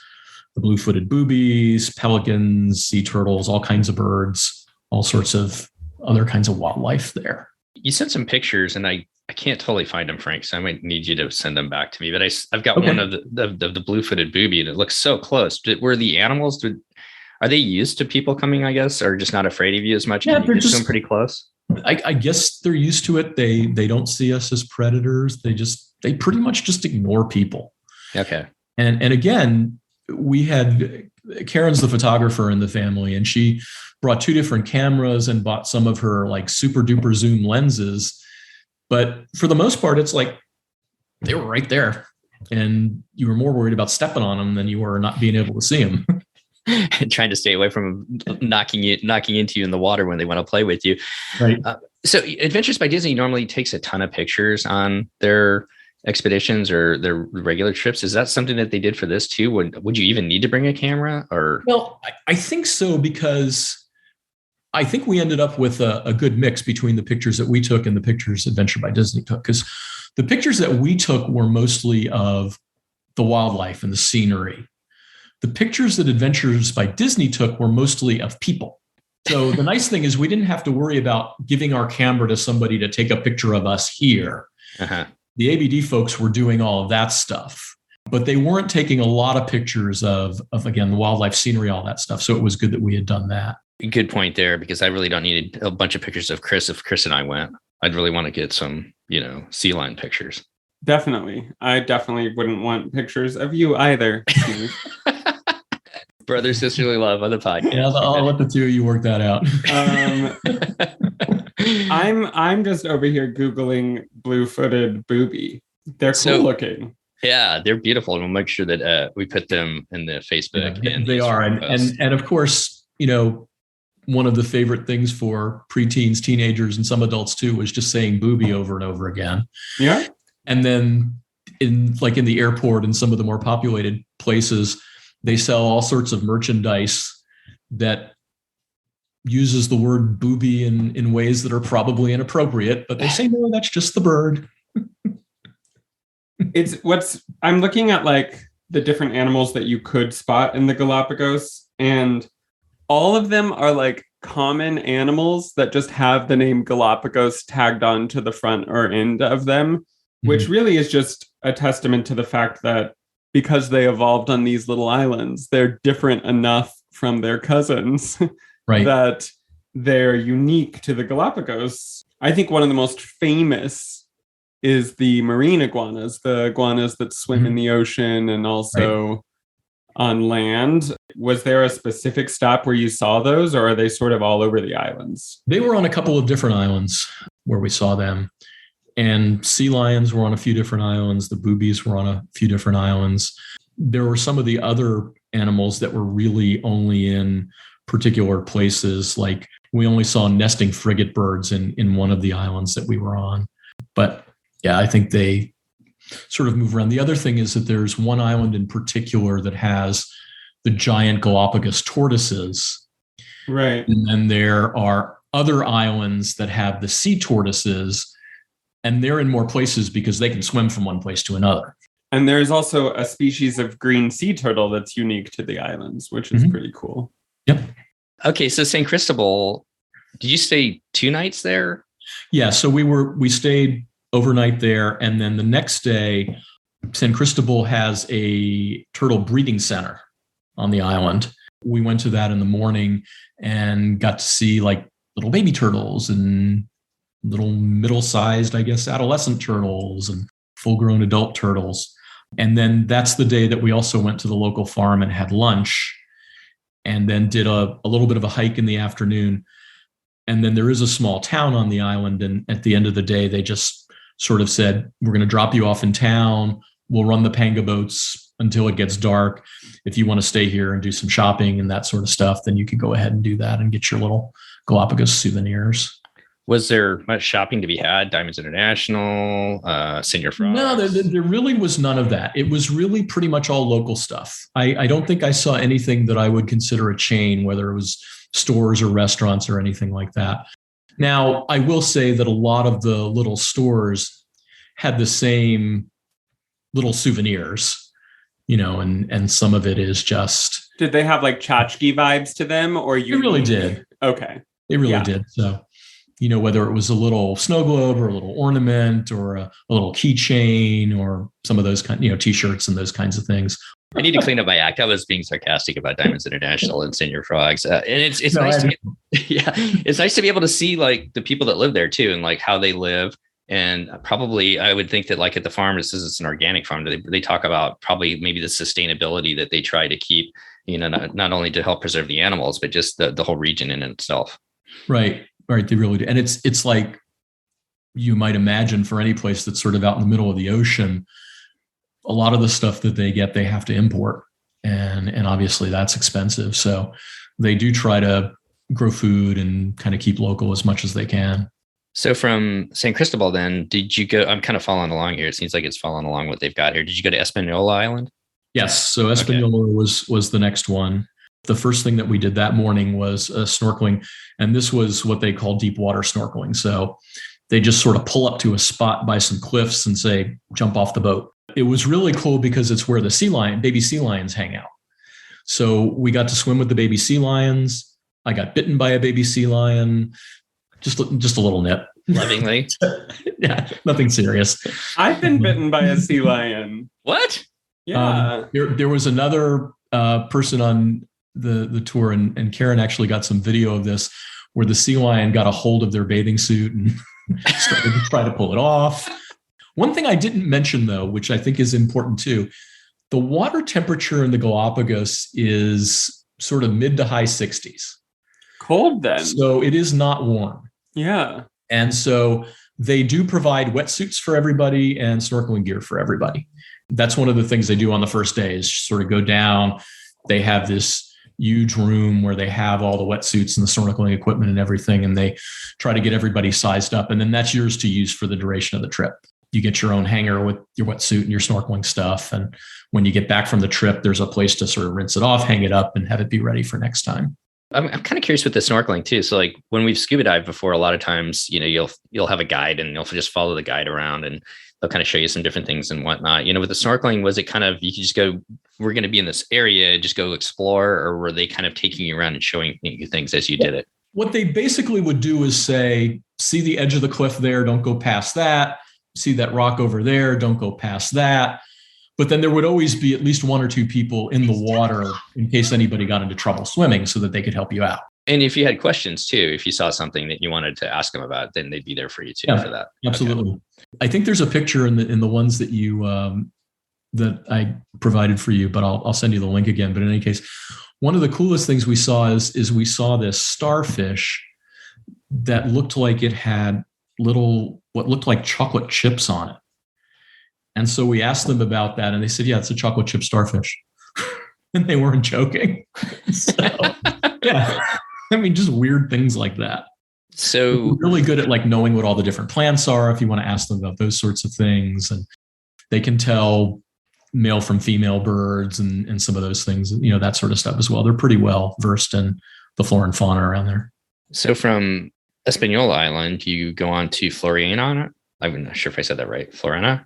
the blue-footed boobies, pelicans, sea turtles, all kinds of birds, all sorts of other kinds of wildlife there. You sent some pictures, and I can't totally find them, Frank, so I might need you to send them back to me. But I've got one of the blue-footed booby, and it looks so close. Were the animals, are they used to people coming, I guess, or just not afraid of you as much? Yeah, they're just pretty close. I guess they're used to it. They don't see us as predators. They pretty much just ignore people. Okay. And again, we had Karen's the photographer in the family, and she brought 2 different cameras and bought some of her like super duper zoom lenses. But for the most part, it's like they were right there, and you were more worried about stepping on them than you were not being able to see them. And trying to stay away from knocking into you in the water when they want to play with you. Right. So Adventures by Disney normally takes a ton of pictures on their expeditions or their regular trips. Is that something that they did for this too? Would you even need to bring a camera? Or well, I think so, because I think we ended up with a good mix between the pictures that we took and the pictures Adventure by Disney took, because the pictures that we took were mostly of the wildlife and the scenery. The pictures that Adventures by Disney took were mostly of people. So the nice thing is we didn't have to worry about giving our camera to somebody to take a picture of us here. Uh-huh. The ABD folks were doing all of that stuff, but they weren't taking a lot of pictures of again, the wildlife, scenery, all that stuff. So it was good that we had done that. Good point there, because I really don't need a bunch of pictures of Chris if Chris and I went. I'd really want to get some, sea lion pictures. Definitely. I definitely wouldn't want pictures of you either. Brother, sisterly love on the podcast. Yeah, I'll let the 2 of you work that out. I'm just over here Googling blue-footed booby. They're cool looking. Yeah, they're beautiful. And we'll make sure that we put them in the Facebook. Yeah, and they are. And of course, one of the favorite things for preteens, teenagers, and some adults too, was just saying booby over and over again. Yeah. And then in the airport and some of the more populated places, they sell all sorts of merchandise that uses the word booby in ways that are probably inappropriate, but they say, no, that's just the bird. I'm looking at like the different animals that you could spot in the Galapagos, and all of them are like common animals that just have the name Galapagos tagged on to the front or end of them, which really is just a testament to the fact that because they evolved on these little islands, they're different enough from their cousins Right. that they're unique to the Galapagos. I think one of the most famous is the marine iguanas, the iguanas that swim in the ocean and also on land. Was there a specific stop where you saw those, or are they sort of all over the islands? They were on a couple of different islands where we saw them. And sea lions were on a few different islands. The boobies were on a few different islands. There were some of the other animals that were really only in particular places. Like we only saw nesting frigate birds in one of the islands that we were on. But yeah, I think they sort of move around. The other thing is that there's one island in particular that has the giant Galapagos tortoises. Right. And then there are other islands that have the sea tortoises, and they're in more places because they can swim from one place to another. And there's also a species of green sea turtle that's unique to the islands, which is pretty cool. Yep. Okay, so St. Cristobal, did you stay 2 nights there? Yeah, so we stayed overnight there, and then the next day, San Cristobal has a turtle breeding center on the island. We went to that in the morning and got to see like little baby turtles and little middle-sized, I guess, adolescent turtles and full-grown adult turtles. And then that's the day that we also went to the local farm and had lunch, and then did a little bit of a hike in the afternoon. And then there is a small town on the island, and at the end of the day, they just sort of said, we're going to drop you off in town. We'll run the panga boats until it gets dark. If you want to stay here and do some shopping and that sort of stuff, then you could go ahead and do that and get your little Galapagos souvenirs. Was there much shopping to be had? Diamonds International, Senior Frogs? No, there really was none of that. It was really pretty much all local stuff. I don't think I saw anything that I would consider a chain, whether it was stores or restaurants or anything like that. Now, I will say that a lot of the little stores had the same little souvenirs, and some of it is just... Did they have like tchotchke vibes to them, or you? It really did. Okay. It really did. So, whether it was a little snow globe or a little ornament or a little keychain or some of those T-shirts and those kinds of things. I need to clean up my act. I was being sarcastic about Diamonds International and Senior Frogs. And it's nice. It's nice to be able to see like the people that live there too, and like how they live. And probably I would think that like at the farm, this is an organic farm. They talk about probably maybe the sustainability that they try to keep, not only to help preserve the animals, but just the whole region in itself. Right. They really do. And it's like you might imagine for any place that's sort of out in the middle of the ocean, a lot of the stuff that they get, they have to import. And obviously that's expensive. So they do try to grow food and kind of keep local as much as they can. So from San Cristobal, then, did you go? I'm kind of following along here. It seems like it's following along what they've got here. Did you go to Espanola Island? Yes. So Espanola was the next one. The first thing that we did that morning was snorkeling. And this was what they call deep water snorkeling. So they just sort of pull up to a spot by some cliffs and say, jump off the boat. It was really cool because it's where the baby sea lions hang out. So we got to swim with the baby sea lions. I got bitten by a baby sea lion. Just a little nip. Lovingly. Yeah, nothing serious. I've been bitten by a sea lion. What? Yeah. There was another person on the tour, and Karen actually got some video of this where the sea lion got a hold of their bathing suit and started to try to pull it off. One thing I didn't mention, though, which I think is important too, the water temperature in the Galapagos is sort of mid to high 60s. Cold then. So it is not warm. Yeah. And so they do provide wetsuits for everybody and snorkeling gear for everybody. That's one of the things they do on the first day is sort of go down. They have this huge room where they have all the wetsuits and the snorkeling equipment and everything, and they try to get everybody sized up. And then that's yours to use for the duration of the trip. You get your own hanger with your wetsuit and your snorkeling stuff. And when you get back from the trip, there's a place to sort of rinse it off, hang it up, and have it be ready for next time. I'm kind of curious with the snorkeling too. So like when we've scuba dived before, a lot of times, you'll have a guide and you'll just follow the guide around and they'll kind of show you some different things and whatnot. With the snorkeling, was it kind of, you could just go, we're going to be in this area, just go explore, or were they kind of taking you around and showing you things as you did it? What they basically would do is say, see the edge of the cliff there, don't go past that. See that rock over there, don't go past that. But then there would always be at least one or two people in the water in case anybody got into trouble swimming so that they could help you out. And if you had questions too, if you saw something that you wanted to ask them about, then they'd be there for you too for that. Absolutely. Okay. I think there's a picture in the ones that you that I provided for you, but I'll send you the link again. But in any case, one of the coolest things we saw is we saw this starfish that looked like it had what looked like chocolate chips on it. And so we asked them about that, and they said, yeah, it's a chocolate chip starfish. And they weren't joking. So, yeah. I mean, just weird things like that. So we're really good at like knowing what all the different plants are if you want to ask them about those sorts of things. And they can tell male from female birds and some of those things, that sort of stuff as well. They're pretty well versed in the flora and fauna around there. So from Hispaniola Island, you go on to Floriana. I'm not sure if I said that right. Floriana?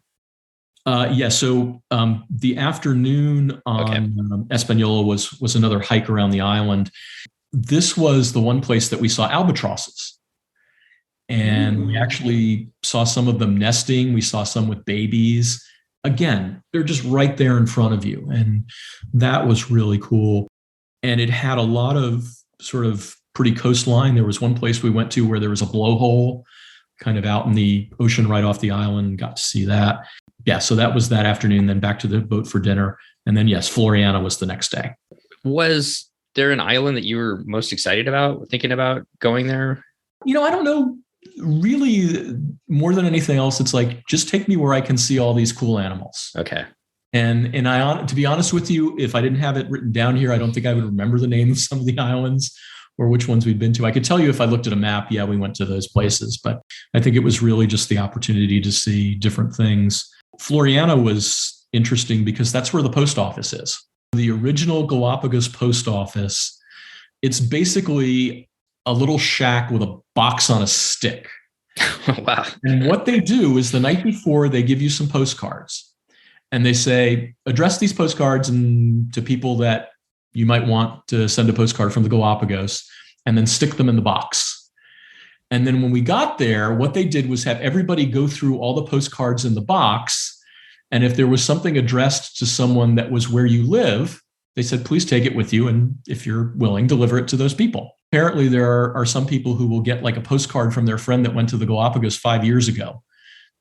Yeah. So the afternoon on Hispaniola was another hike around the island. This was the one place that we saw albatrosses. And we actually saw some of them nesting. We saw some with babies. Again, they're just right there in front of you. And that was really cool. And it had a lot of sort of pretty coastline. There was one place we went to where there was a blowhole kind of out in the ocean right off the island. Got to see that. Yeah, so that was that afternoon, then back to the boat for dinner. And then, yes, Floriana was the next day. Was there an island that you were most excited about, thinking about going there? I don't know. Really, more than anything else, it's like, just take me where I can see all these cool animals. Okay. And to be honest with you, if I didn't have it written down here, I don't think I would remember the name of some of the islands or which ones we'd been to. I could tell you if I looked at a map, yeah, we went to those places. But I think it was really just the opportunity to see different things. Floriana was interesting because that's where the post office is. The original Galapagos post office, it's basically a little shack with a box on a stick. Wow. And what they do is the night before, they give you some postcards. And they say, address these postcards to people that you might want to send a postcard from the Galapagos, and then stick them in the box. And then when we got there, what they did was have everybody go through all the postcards in the box. And if there was something addressed to someone that was where you live, they said, please take it with you. And if you're willing, deliver it to those people. Apparently, there are some people who will get like a postcard from their friend that went to the Galapagos 5 years ago,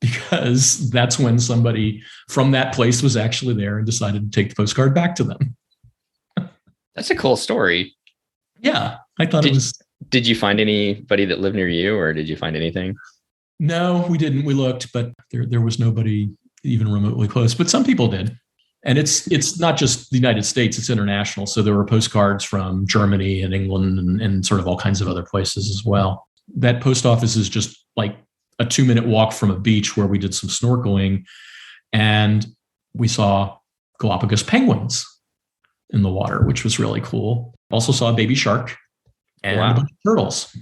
because that's when somebody from that place was actually there and decided to take the postcard back to them. That's a cool story. Yeah, I thought it was. Did you find anybody that lived near you, or did you find anything? No, we didn't. We looked, but there was nobody even remotely close. But some people did. And it's not just the United States, it's international. So there were postcards from Germany and England and sort of all kinds of other places as well. That post office is just like a 2-minute walk from a beach where we did some snorkeling, and we saw Galapagos penguins in the water, which was really cool. Also saw a baby shark and a bunch of turtles.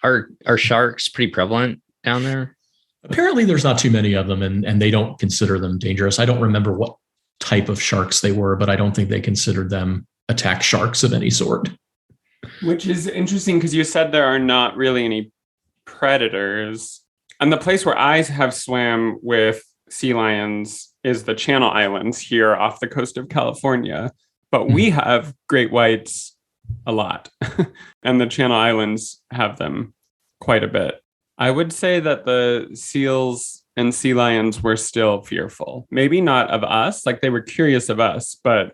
Are sharks pretty prevalent down there? Apparently there's not too many of them, and they don't consider them dangerous. I don't remember what type of sharks they were, but I don't think they considered them attack sharks of any sort. Which is interesting because you said there are not really any predators. And the place where I have swam with sea lions is the Channel Islands here off the coast of California. But we have great whites a lot. And the Channel Islands have them quite a bit. I would say that the seals and sea lions were still fearful. Maybe not of us, like they were curious of us, but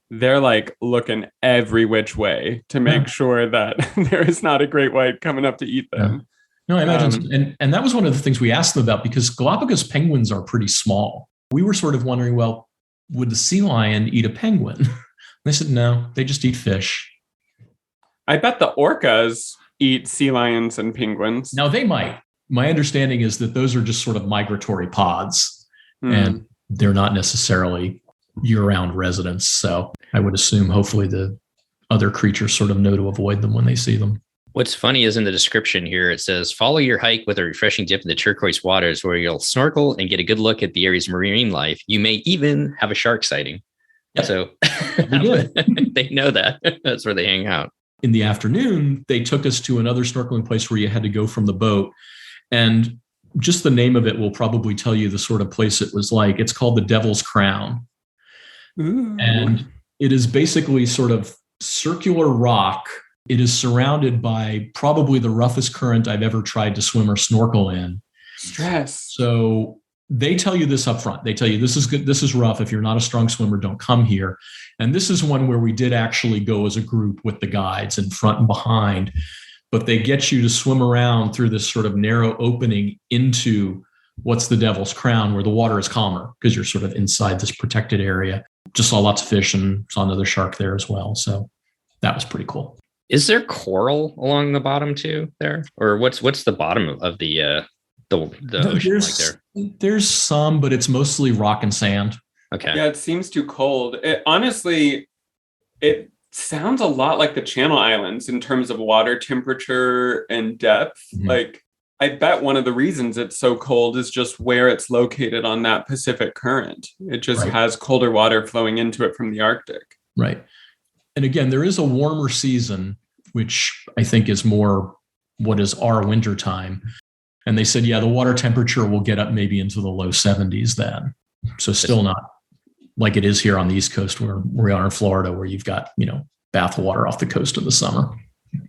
they're like looking every which way to make sure that there is not a great white coming up to eat them. No, I imagine so. And that was one of the things we asked them about, because Galapagos penguins are pretty small. We were sort of wondering, well, would the sea lion eat a penguin? They said, no, they just eat fish. I bet the orcas eat sea lions and penguins. Now they might. My understanding is that those are just sort of migratory pods, and they're not necessarily year-round residents. So I would assume hopefully the other creatures sort of know to avoid them when they see them. What's funny is in the description here, it says, follow your hike with a refreshing dip in the turquoise waters where you'll snorkel and get a good look at the area's marine life. You may even have a shark sighting. Yep. So they know that. That's where they hang out. in the afternoon, they took us to another snorkeling place where you had to go from the boat. And just the name of it will probably tell you the sort of place it was like. It's called the Devil's Crown. Ooh. And it is basically sort of circular rock. It is surrounded by probably the roughest current I've ever tried to swim or snorkel in. Stress. So they tell you this up front. They tell you this is good, this is rough. If you're not a strong swimmer, don't come here. And this is one where we did actually go as a group with the guides in front and behind. But they get you to swim around through this sort of narrow opening into what's the Devil's Crown, where the water is calmer because you're sort of inside this protected area. Just saw lots of fish and saw another shark there as well. So that was pretty cool. Is there coral along the bottom too there? Or what's the bottom of the ocean like there? There's some, but it's mostly rock and sand. Okay. Yeah, it seems too cold. Honestly, it sounds a lot like the Channel Islands in terms of water temperature and depth. Mm-hmm. Like, I bet one of the reasons it's so cold is just where it's located on that Pacific current. It just has colder water flowing into it from the Arctic. Right. And again, there is a warmer season, which I think is more what is our winter time. And they said, yeah, the water temperature will get up maybe into the low 70s then. So still not like it is here on the East Coast where we are in Florida, where you've got, bath water off the coast in the summer.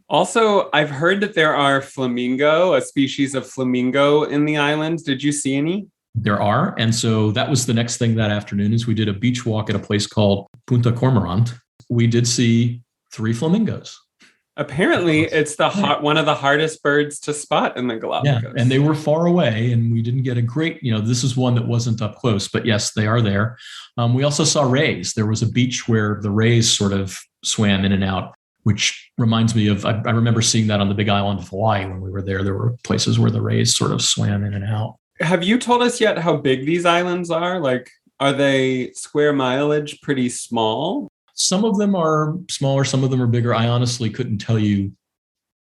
Also, I've heard that there are flamingo, a species of flamingo in the islands. Did you see any? There are. And so that was the next thing that afternoon is we did a beach walk at a place called Punta Cormorant. We did see 3 flamingos. Apparently, it's one of the hardest birds to spot in the Galapagos. Yeah, and they were far away, and we didn't get a great, this is one that wasn't up close, but yes, they are there. We also saw rays. There was a beach where the rays sort of swam in and out, which reminds me of, I remember seeing that on the Big Island of Hawaii when we were there. There were places where the rays sort of swam in and out. Have you told us yet how big these islands are? Like, are they square mileage pretty small? Some of them are smaller, some of them are bigger. I honestly couldn't tell you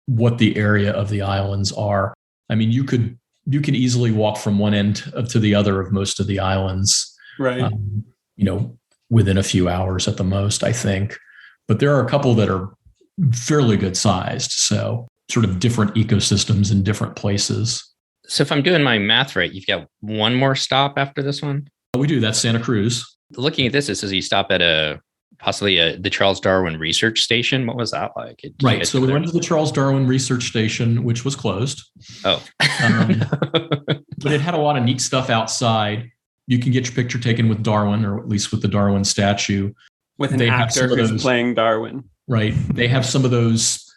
what the area of the islands are. I mean, you could easily walk from one end to the other of most of the islands, right? Within a few hours at the most, I think. But there are a couple that are fairly good sized, so sort of different ecosystems in different places. So if I'm doing my math right, you've got one more stop after this one? We do. That's Santa Cruz. Looking at this, it says you stop at possibly the Charles Darwin Research Station. What was that like? Right. So we went to the Charles Darwin Research Station, which was closed. Oh. But it had a lot of neat stuff outside. You can get your picture taken with Darwin, or at least with the Darwin statue. With an actor who's playing Darwin. Right. They have some of those,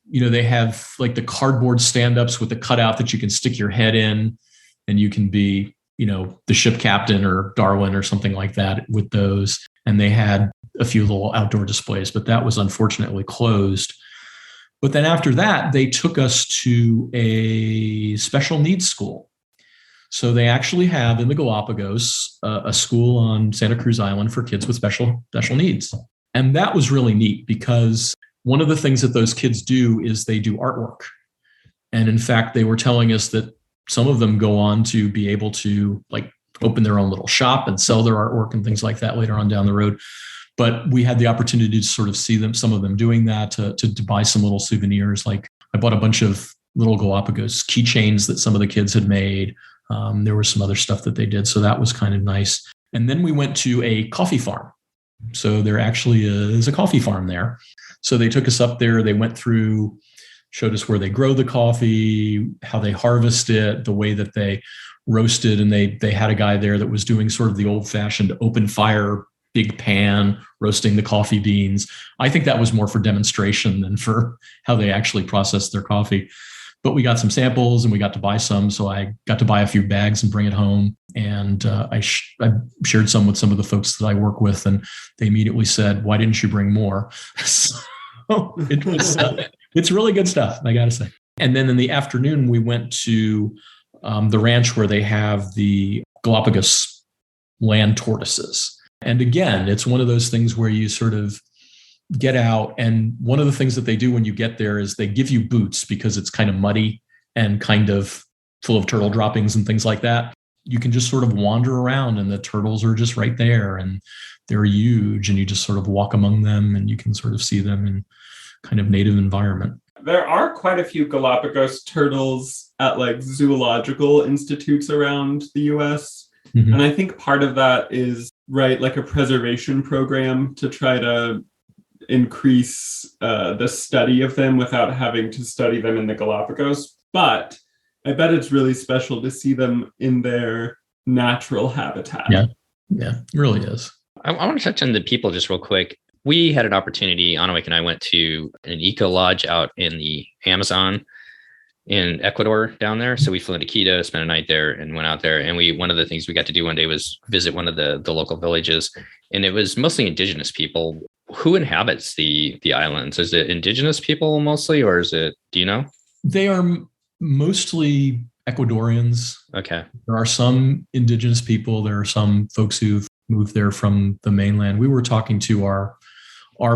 they have like the cardboard stand-ups with the cutout that you can stick your head in, and you can be, the ship captain or Darwin or something like that with those. And they had a few little outdoor displays, but that was unfortunately closed. But then after that, they took us to a special needs school. So they actually have in the Galapagos a school on Santa Cruz Island for kids with special needs. And that was really neat because one of the things that those kids do is they do artwork. And in fact, they were telling us that some of them go on to be able to open their own little shop and sell their artwork and things like that later on down the road. But we had the opportunity to sort of see some of them doing that, to buy some little souvenirs. Like I bought a bunch of little Galapagos keychains that some of the kids had made. There was some other stuff that they did. So that was kind of nice. And then we went to a coffee farm. So there actually is a coffee farm there. So they took us up there. They went through, showed us where they grow the coffee, how they harvest it, the way that they roast it. And they had a guy there that was doing sort of the old fashioned open fire, big pan, roasting the coffee beans. I think that was more for demonstration than for how they actually process their coffee. But we got some samples and we got to buy some. So I got to buy a few bags and bring it home. And I shared some with some of the folks that I work with. And they immediately said, why didn't you bring more? So it was, it's really good stuff, I got to say. And then in the afternoon, we went to the ranch where they have the Galapagos land tortoises. And again, it's one of those things where you sort of get out. And one of the things that they do when you get there is they give you boots because it's kind of muddy and kind of full of turtle droppings and things like that. You can just sort of wander around and the turtles are just right there and they're huge and you just sort of walk among them and you can sort of see them. And kind of native environment. There are quite a few Galapagos turtles at like zoological institutes around the US. Mm-hmm. And I think part of that is, right, like a preservation program to try to increase the study of them without having to study them in the Galapagos. But I bet it's really special to see them in their natural habitat. Yeah, it really is. I want to touch on the people just real quick. We had an opportunity, Anawik and I went to an eco lodge out in the Amazon in Ecuador down there. So we flew into Quito, spent a night there and went out there. And one of the things we got to do one day was visit one of the local villages. And it was mostly indigenous people. Who inhabits the islands? Is it indigenous people mostly, or is it, do you know? They are mostly Ecuadorians. Okay. There are some indigenous people. There are some folks who've moved there from the mainland. We were talking to our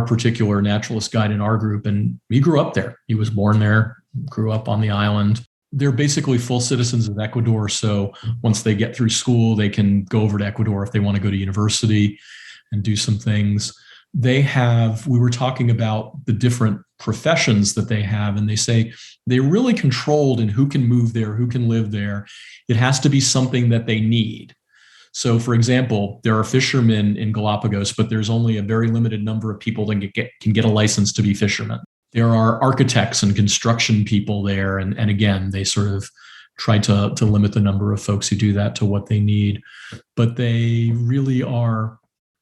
particular naturalist guide in our group, and he grew up there. He was born there, grew up on the island. They're basically full citizens of Ecuador. So once they get through school, they can go over to Ecuador if they want to go to university and do some things. We were talking about the different professions that they have, and they say they're really controlled in who can move there, who can live there. It has to be something that they need. So, for example, there are fishermen in Galapagos, but there's only a very limited number of people that can get a license to be fishermen. There are architects and construction people there. And again, they sort of try to limit the number of folks who do that to what they need. But they really are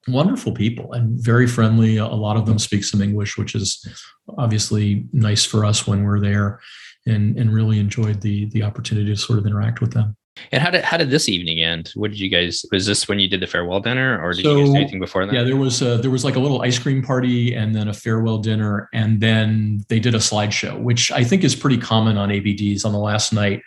wonderful people and very friendly. A lot of them speak some English, which is obviously nice for us when we're there, and really enjoyed the opportunity to sort of interact with them. And how did this evening end? What did you guys, was this when you did the farewell dinner, or did you guys do anything before that? Yeah, there was like a little ice cream party and then a farewell dinner. And then they did a slideshow, which I think is pretty common on ABDs. On the last night,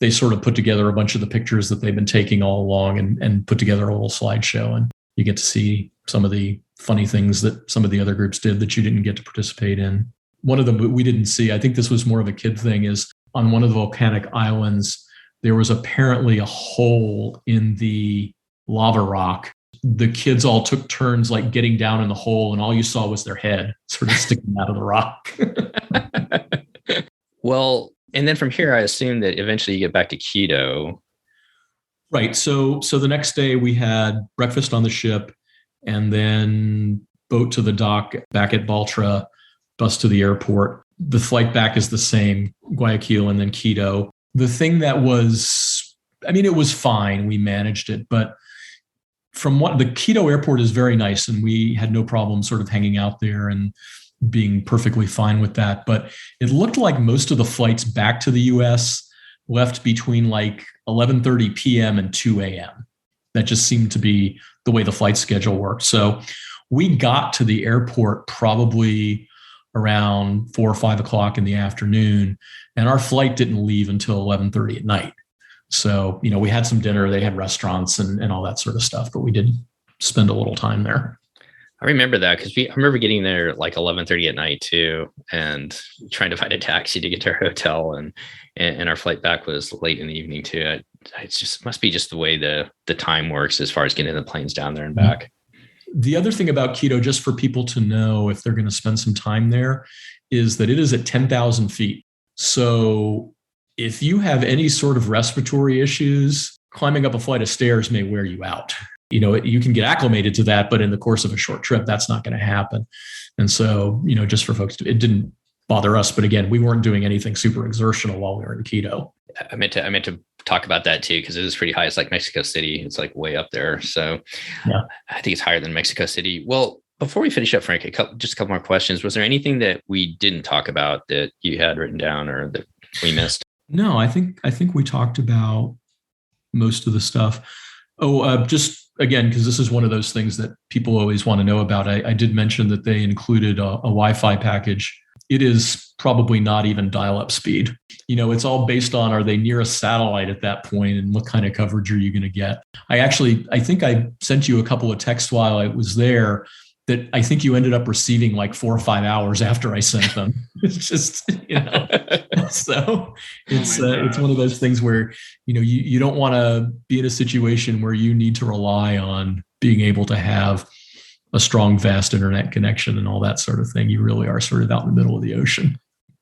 they sort of put together a bunch of the pictures that they've been taking all along and put together a little slideshow. And you get to see some of the funny things that some of the other groups did that you didn't get to participate in. One of them we didn't see, I think this was more of a kid thing, is on one of the volcanic islands, there was apparently a hole in the lava rock. The kids all took turns like getting down in the hole, and all you saw was their head sort of sticking out of the rock. Well, and then from here, I assume that eventually you get back to Quito. Right. So the next day we had breakfast on the ship, and then boat to the dock back at Baltra, bus to the airport. The flight back is the same, Guayaquil and then Quito. The thing that was, it was fine. We managed it. But from what the Quito airport is very nice, and we had no problem sort of hanging out there and being perfectly fine with that. But it looked like most of the flights back to the US left between like 11:30 p.m. and 2 a.m. That just seemed to be the way the flight schedule worked. So we got to the airport probably around 4 or 5 o'clock in the afternoon, and our flight didn't leave until 11:30 at night. So, we had some dinner, they had restaurants and all that sort of stuff, but we did spend a little time there. I remember that because I remember getting there like 11:30 at night too, and trying to find a taxi to get to our hotel, and our flight back was late in the evening too. It's just must be just the way the time works as far as getting the planes down there and back. The other thing about Quito, just for people to know if they're going to spend some time there, is that it is at 10,000 feet. So if you have any sort of respiratory issues, climbing up a flight of stairs may wear you out. You can get acclimated to that, but in the course of a short trip, that's not going to happen. And so, just for folks, it didn't bother us. But again, we weren't doing anything super exertional while we were in Quito. I meant to talk about that too, because it is pretty high. It's like Mexico City. It's like way up there. So yeah. I think it's higher than Mexico City. Well, before we finish up, Frank, just a couple more questions. Was there anything that we didn't talk about that you had written down or that we missed? No, I think we talked about most of the stuff. Just again, because this is one of those things that people always want to know about. I did mention that they included a Wi-Fi package. It is probably not even dial-up speed. It's all based on, are they near a satellite at that point, and what kind of coverage are you going to get? I think I sent you a couple of texts while I was there that I think you ended up receiving like 4 or 5 hours after I sent them. It's just, so it's one of those things where, you don't want to be in a situation where you need to rely on being able to have a strong, vast internet connection and all that sort of thing. You really are sort of out in the middle of the ocean.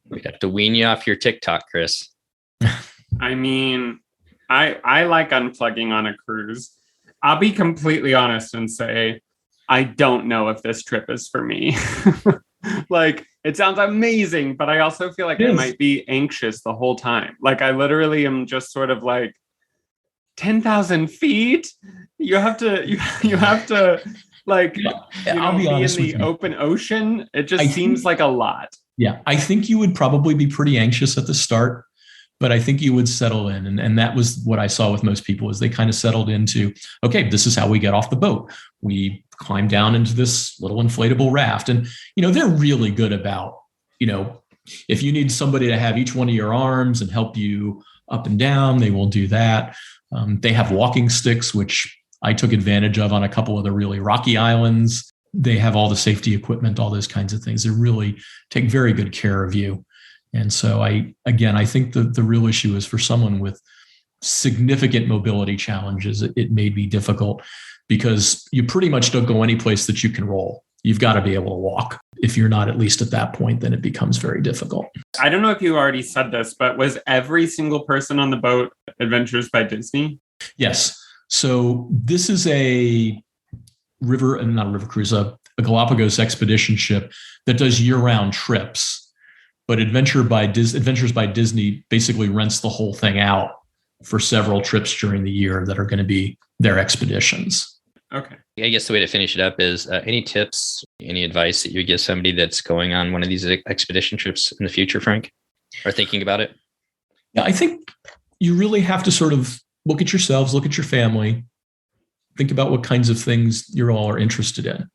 We'd have to wean you off your TikTok, Chris. I mean, I like unplugging on a cruise. I'll be completely honest and say, I don't know if this trip is for me. Like, it sounds amazing, but I also feel like I might be anxious the whole time. Like, I literally am just sort of like, 10,000 feet? You have to like, I'll be honest in with the you. Open ocean. It just seems like a lot. Yeah, I think you would probably be pretty anxious at the start, but I think you would settle in. And that was what I saw with most people, is they kind of settled into, okay, this is how we get off the boat. We climb down into this little inflatable raft. And, they're really good about, if you need somebody to have each one of your arms and help you up and down, they will do that. They have walking sticks, which I took advantage of on a couple of the really rocky islands. They have all the safety equipment, all those kinds of things. They really take very good care of you. And so I think the real issue is for someone with significant mobility challenges, it may be difficult because you pretty much don't go any place that you can roll. You've got to be able to walk. If you're not at least at that point, then it becomes very difficult. I don't know if you already said this, but was every single person on the boat Adventures by Disney? Yes. So this is a Galapagos expedition ship that does year-round trips. But Adventures by Disney basically rents the whole thing out for several trips during the year that are going to be their expeditions. Okay. I guess the way to finish it up is any tips, any advice that you would give somebody that's going on one of these expedition trips in the future, Frank, or thinking about it? Yeah, I think you really have to sort of look at yourselves, look at your family, think about what kinds of things you all are interested in.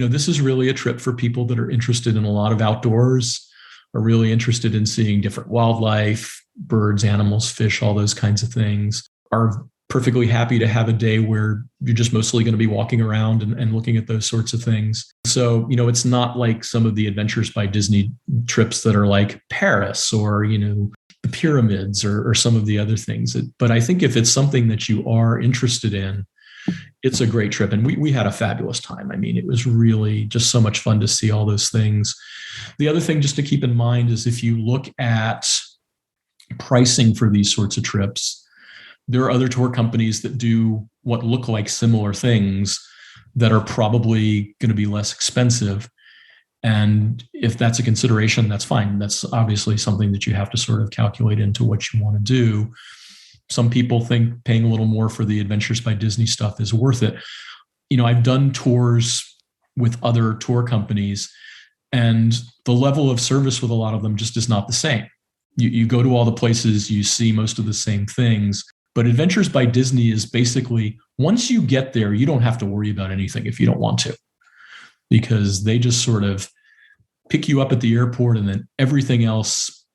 This is really a trip for people that are interested in a lot of outdoors, are really interested in seeing different wildlife, birds, animals, fish, all those kinds of things, are perfectly happy to have a day where you're just mostly going to be walking around and looking at those sorts of things. So, it's not like some of the Adventures by Disney trips that are like Paris or, the pyramids or some of the other things. But I think if it's something that you are interested in, it's a great trip. And we had a fabulous time. I mean, it was really just so much fun to see all those things. The other thing just to keep in mind is if you look at pricing for these sorts of trips, there are other tour companies that do what look like similar things that are probably going to be less expensive. And if that's a consideration, that's fine. That's obviously something that you have to sort of calculate into what you want to do. Some people think paying a little more for the Adventures by Disney stuff is worth it. I've done tours with other tour companies, and the level of service with a lot of them just is not the same. You go to all the places, you see most of the same things. But Adventures by Disney is basically, once you get there, you don't have to worry about anything if you don't want to, because they just sort of pick you up at the airport, and then everything else,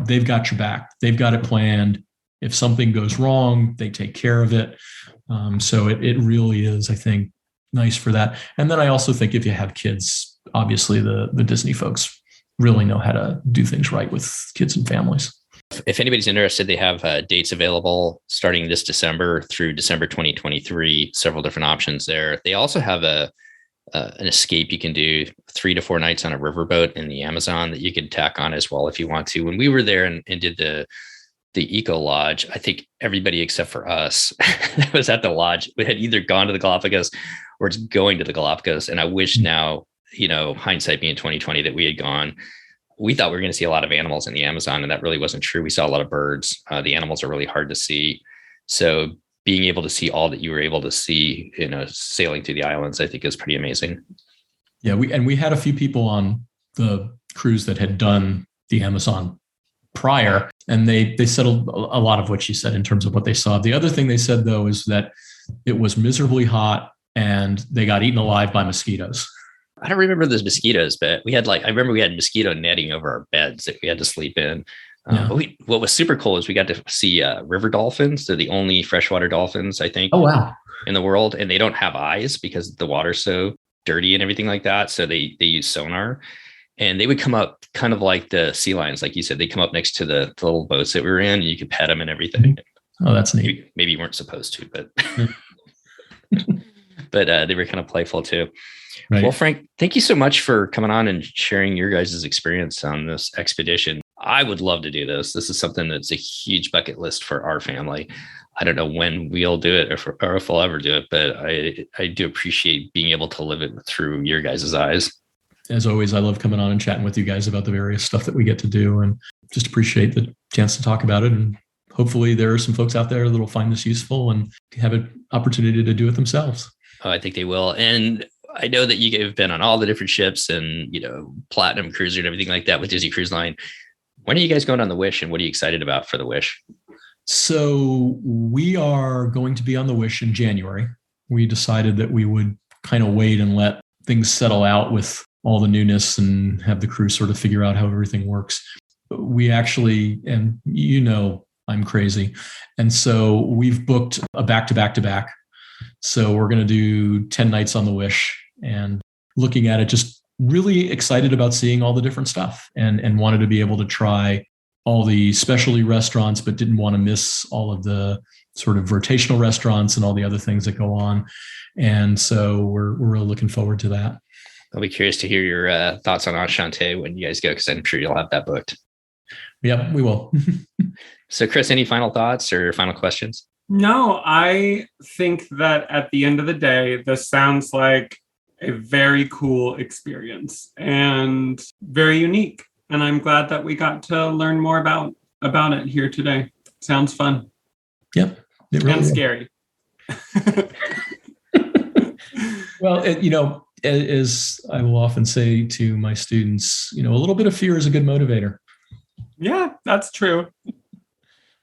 they've got your back. They've got it planned. If something goes wrong, they take care of it. So it really is, I think, nice for that. And then I also think if you have kids, obviously the Disney folks really know how to do things right with kids and families. If anybody's interested, they have dates available starting this December through December 2023, several different options there. They also have an escape you can do 3 to 4 nights on a riverboat in the Amazon that you can tack on as well if you want to. When we were there and did the Eco Lodge, I think everybody except for us that was at the lodge, we had either gone to the Galapagos or it's going to the Galapagos. And I wish now, hindsight being 2020, that we had gone. We thought we were going to see a lot of animals in the Amazon, and that really wasn't true. We saw a lot of birds. The animals are really hard to see. So being able to see all that you were able to see, sailing through the islands, I think is pretty amazing. Yeah, we had a few people on the cruise that had done the Amazon prior, and they settled a lot of what you said in terms of what they saw. The other thing they said, though, is that it was miserably hot and they got eaten alive by mosquitoes. I don't remember those mosquitoes, but I remember we had mosquito netting over our beds that we had to sleep in. But what was super cool is we got to see river dolphins. They're the only freshwater dolphins, I think, in the world. And they don't have eyes because the water's so dirty and everything like that. So they use sonar. And they would come up kind of like the sea lions, like you said. They come up next to the little boats that we were in, and you could pet them and everything. Oh, that's neat. Maybe you weren't supposed to, but but they were kind of playful too. Right. Well, Frank, thank you so much for coming on and sharing your guys' experience on this expedition. I would love to do this. This is something that's a huge bucket list for our family. I don't know when we'll do it or if we'll ever do it, but I do appreciate being able to live it through your guys' eyes. As always, I love coming on and chatting with you guys about the various stuff that we get to do, and just appreciate the chance to talk about it. And hopefully there are some folks out there that will find this useful and have an opportunity to do it themselves. Oh, I think they will. And I know that you have been on all the different ships and, Platinum Cruiser and everything like that with Disney Cruise Line. When are you guys going on the Wish, and what are you excited about for the Wish? So we are going to be on the Wish in January. We decided that we would kind of wait and let things settle out with all the newness and have the crew sort of figure out how everything works. We actually, and I'm crazy. And so we've booked a back-to-back-to-back. So we're going to do 10 nights on the Wish, and looking at it, just really excited about seeing all the different stuff and wanted to be able to try all the specialty restaurants, but didn't want to miss all of the sort of rotational restaurants and all the other things that go on. And so we're really looking forward to that. I'll be curious to hear your thoughts on Enchante when you guys go, because I'm sure you'll have that booked. Yep, we will. So Chris, any final thoughts or final questions? No, I think that at the end of the day, this sounds like a very cool experience and very unique. And I'm glad that we got to learn more about it here today. Sounds fun. Yep. It really and is. Scary. Well, as I will often say to my students, a little bit of fear is a good motivator. Yeah, that's true.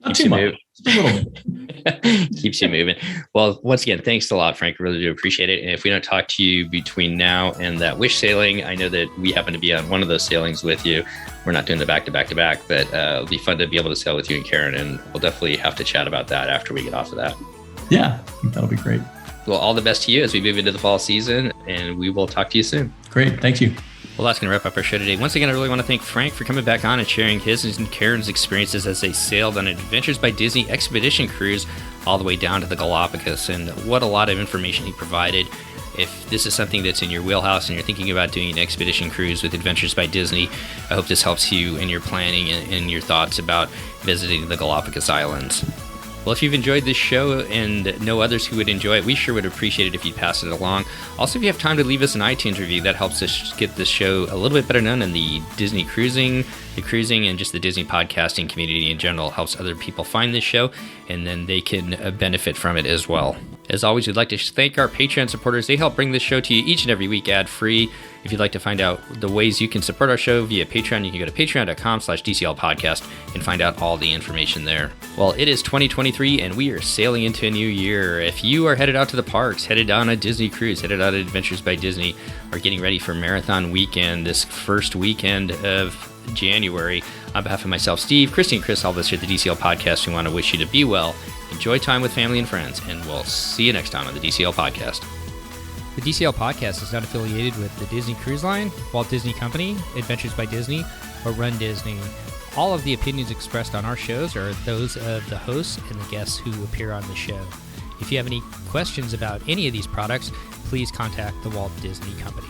Not too much. Just a little bit. Keeps you moving. Well, once again, thanks a lot, Frank. I really do appreciate it. And if we don't talk to you between now and that Wish sailing, I know that we happen to be on one of those sailings with you. We're not doing the back-to-back-to-back, but it'll be fun to be able to sail with you and Karen, and we'll definitely have to chat about that after we get off of that. Yeah, that'll be great. Well, all the best to you as we move into the fall season, and we will talk to you soon. Great. Thank you. Well, that's going to wrap up our show today. Once again, I really want to thank Frank for coming back on and sharing his and Karen's experiences as they sailed on an Adventures by Disney expedition cruise all the way down to the Galapagos. And what a lot of information he provided. If this is something that's in your wheelhouse and you're thinking about doing an expedition cruise with Adventures by Disney, I hope this helps you in your planning and your thoughts about visiting the Galapagos Islands. Well, if you've enjoyed this show and know others who would enjoy it, we sure would appreciate it if you'd pass it along. Also, if you have time to leave us an iTunes review, that helps us get this show a little bit better known in the Disney cruising, and just the Disney podcasting community in general. It helps other people find this show, and then they can benefit from it as well. As always, we'd like to thank our Patreon supporters. They help bring this show to you each and every week ad-free. If you'd like to find out the ways you can support our show via Patreon, you can go to patreon.com/DCL podcast and find out all the information there. Well, it is 2023 and we are sailing into a new year. If you are headed out to the parks, headed on a Disney cruise, headed out to Adventures by Disney, or getting ready for Marathon Weekend, this first weekend of January, on behalf of myself, Steve, Christy, and Chris, all of us here at the DCL podcast, we want to wish you to be well, enjoy time with family and friends, and we'll see you next time on the DCL podcast. The DCL podcast is not affiliated with the Disney Cruise Line, Walt Disney Company, Adventures by Disney, or Run Disney. All of the opinions expressed on our shows are those of the hosts and the guests who appear on the show. If you have any questions about any of these products, please contact the Walt Disney Company.